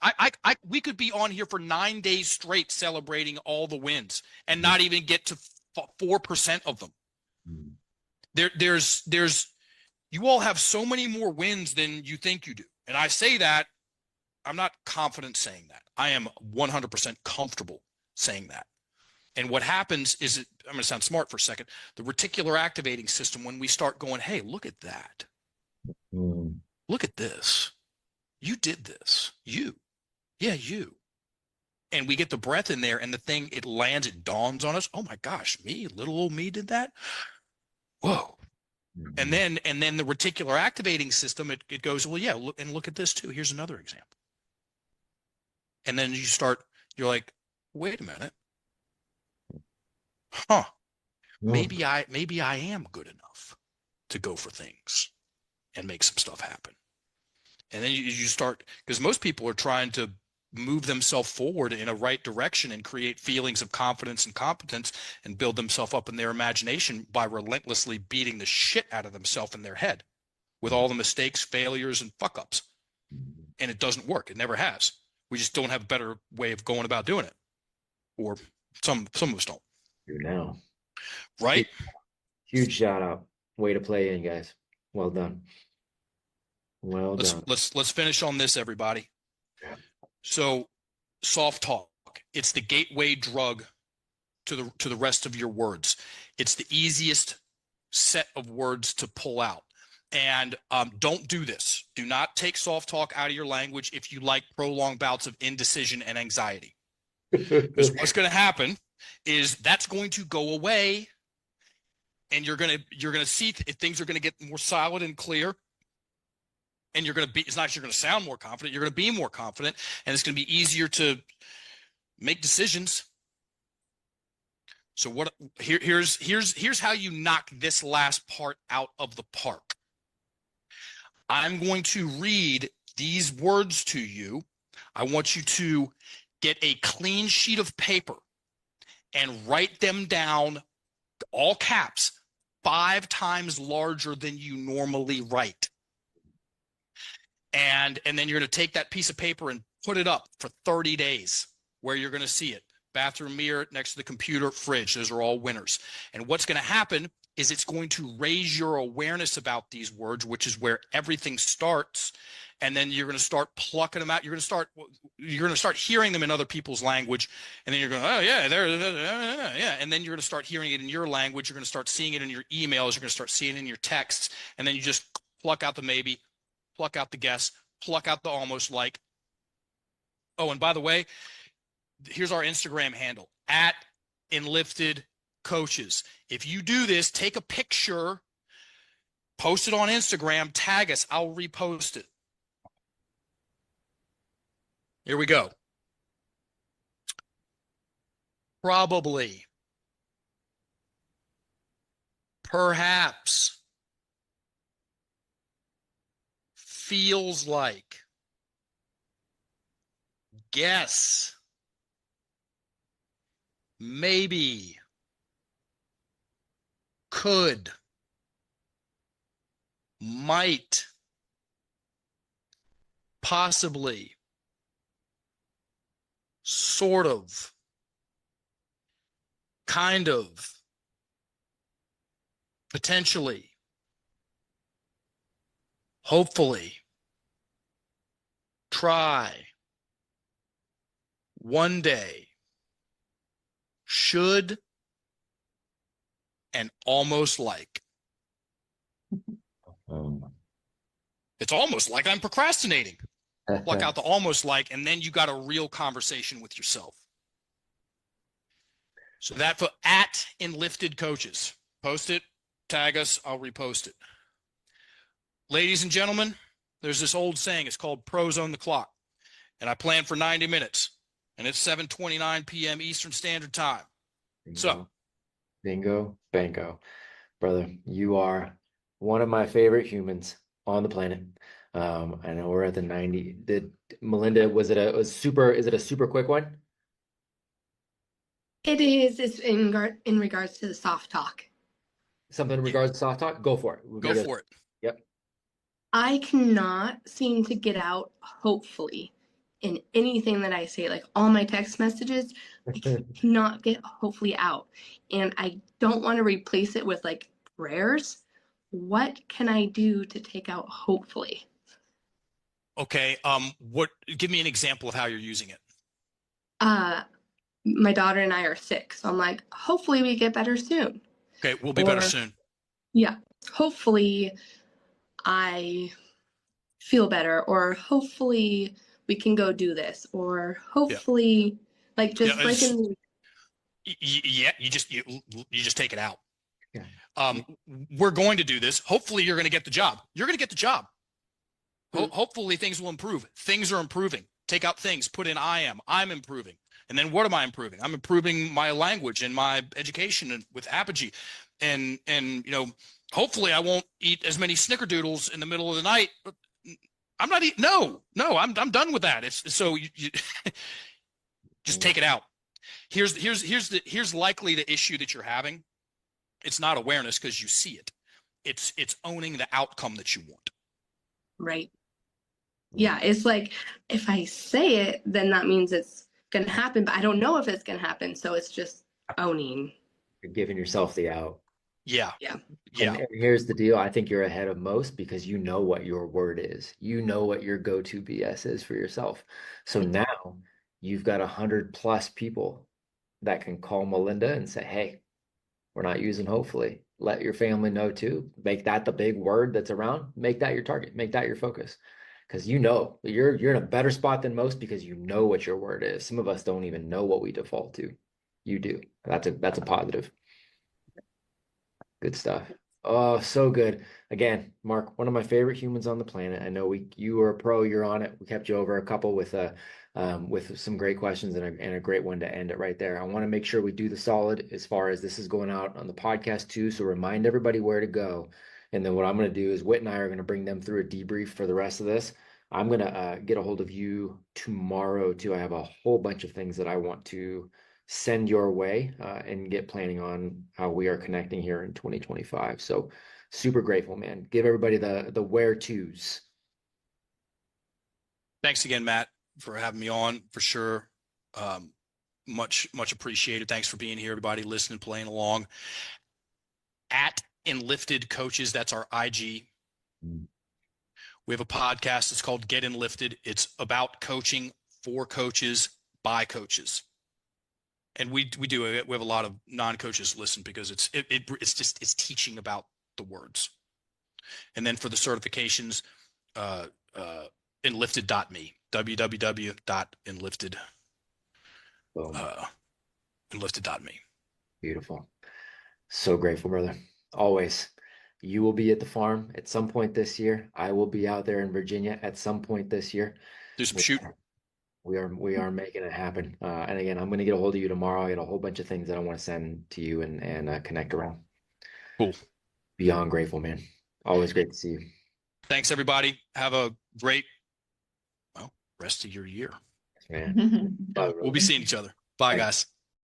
we could be on here for 9 days straight celebrating all the wins and not even get to 4% of them. There's you all have so many more wins than you think you do. And I say that, I'm not confident saying that. I am 100% comfortable saying that. And what happens is, I'm going to sound smart for a second, the reticular activating system, when we start going, hey, look at that. Look at this. You did this. You. Yeah, you. And we get the breath in there and the thing, it lands, it dawns on us. Oh my gosh, me, little old me did that. Whoa. And then the reticular activating system, it goes, well, yeah, look at this too. Here's another example. And then you're like, wait a minute. huh, Mm. maybe I am good enough to go for things and make some stuff happen. And then you start, because most people are trying to move themselves forward in a right direction and create feelings of confidence and competence and build themselves up in their imagination by relentlessly beating the shit out of themselves in their head with all the mistakes, failures, and fuck ups. And it doesn't work. It never has. We just don't have a better way of going about doing it. Or some of us don't. You now. Right? Huge shout out. Way to play in, guys. Well done. Well done. Let's finish on this, everybody. So, soft talk. It's the gateway drug to the rest of your words. It's the easiest set of words to pull out. And don't do this. Do not take soft talk out of your language if you like prolonged bouts of indecision and anxiety. Because what's going to happen is that's going to go away, and you're going to see things are going to get more solid and clear. And it's not you're going to sound more confident, you're going to be more confident, and it's going to be easier to make decisions. So here's how you knock this last part out of the park. I'm going to read these words to you. I want you to get a clean sheet of paper and write them down, all caps, 5 times larger than you normally write. And then you're going to take that piece of paper and put it up for 30 days where you're going to see it. Bathroom mirror, next to the computer, fridge. Those are all winners. And what's going to happen is it's going to raise your awareness about these words, which is where everything starts. And then you're going to start plucking them out. You're going to start hearing them in other people's language. And then you're going, oh, yeah, yeah. And then you're going to start hearing it in your language. You're going to start seeing it in your emails. You're going to start seeing it in your texts. And then you just pluck out the maybe, pluck out the guess, pluck out the almost like. Oh, and by the way, here's our Instagram handle, @enliftedcoaches. If you do this, take a picture, post it on Instagram, tag us, I'll repost it. Here we go. Probably. Perhaps. Feels like. Guess. Maybe. Could. Might. Possibly. Sort of. Kind of. Potentially. Hopefully. Try. One day. Should. And almost like. It's almost like I'm procrastinating. Pluck out the almost like, and then you got a real conversation with yourself. So that for @enliftedcoaches. Post it, tag us, I'll repost it. Ladies and gentlemen, there's this old saying, it's called pros on the clock. And I plan for 90 minutes. And it's 7:29 p.m. Eastern Standard Time. Bingo. So Bingo, bango. Brother, you are one of my favorite humans on the planet. I know we're at the 90. Melinda, is it a super quick one? It is. It's in regards to the soft talk. Something in regards to soft talk? Go for it. go for it. Yep. I cannot seem to get out hopefully in anything that I say, like all my text messages, I cannot get hopefully out. And I don't want to replace it with like prayers. What can I do to take out hopefully? Okay. Give me an example of how you're using it. My daughter and I are sick, so I'm like, hopefully we get better soon. Okay, we'll be better soon. Yeah. Hopefully I feel better, or hopefully we can go do this, or hopefully like just breaking. Yeah, you just take it out. Yeah. We're going to do this. Hopefully you're going to get the job. You're going to get the job. Hopefully things will improve. Things are improving. Take out things, put in I'm improving. And then what am I improving? I'm improving my language and my education with Apogee. And hopefully I won't eat as many snickerdoodles in the middle of the night. I'm not eating. No, I'm done with that. It's so you just take it out. Here's likely the issue that you're having. It's not awareness because you see it. It's owning the outcome that you want. Right. Yeah, it's like if I say it, then that means it's gonna happen, but I don't know if it's gonna happen. So it's just owning. You're giving yourself the out. Yeah. Yeah. And here's the deal. I think you're ahead of most because you know what your word is. You know what your go-to BS is for yourself. So now you've got 100+ people that can call Melinda and say, hey, we're not using hopefully. Let your family know too. Make that the big word that's around. Make that your target. Make that your focus. Because you're in a better spot than most because you know what your word is. Some of us don't even know what we default to. You do. That's a positive. Good stuff. Oh, so good. Again, Mark, one of my favorite humans on the planet. I know you were a pro, you're on it. We kept you over a couple with some great questions and a great one to end it right there. I want to make sure we do the solid as far as this is going out on the podcast too. So remind everybody where to go. And then what I'm going to do is Whit and I are going to bring them through a debrief for the rest of this. I'm going to get a hold of you tomorrow too. I have a whole bunch of things that I want to send your way and get planning on how we are connecting here in 2025. So super grateful, man. Give everybody the where to's. Thanks again, Matt, for having me on for sure. Much appreciated. Thanks for being here, everybody, listening, playing along. At Enlifted Coaches, that's our IG. We have a podcast. It's called Get Enlifted. It's about coaching for coaches by coaches. And we have a lot of non-coaches listen because it's teaching about the words. And then for the certifications, enlifted.me, www.enlifted, enlifted.me. Beautiful. So grateful, brother. Always. You will be at the farm at some point this year. I will be out there in Virginia at some point this year. Do some shooting. We are making it happen. And again, I'm going to get a hold of you tomorrow. I got a whole bunch of things that I want to send to you and connect around. Cool. Beyond grateful, man. Always great to see you. Thanks, everybody. Have a great, rest of your year. Man. We'll be seeing each other. Bye, guys.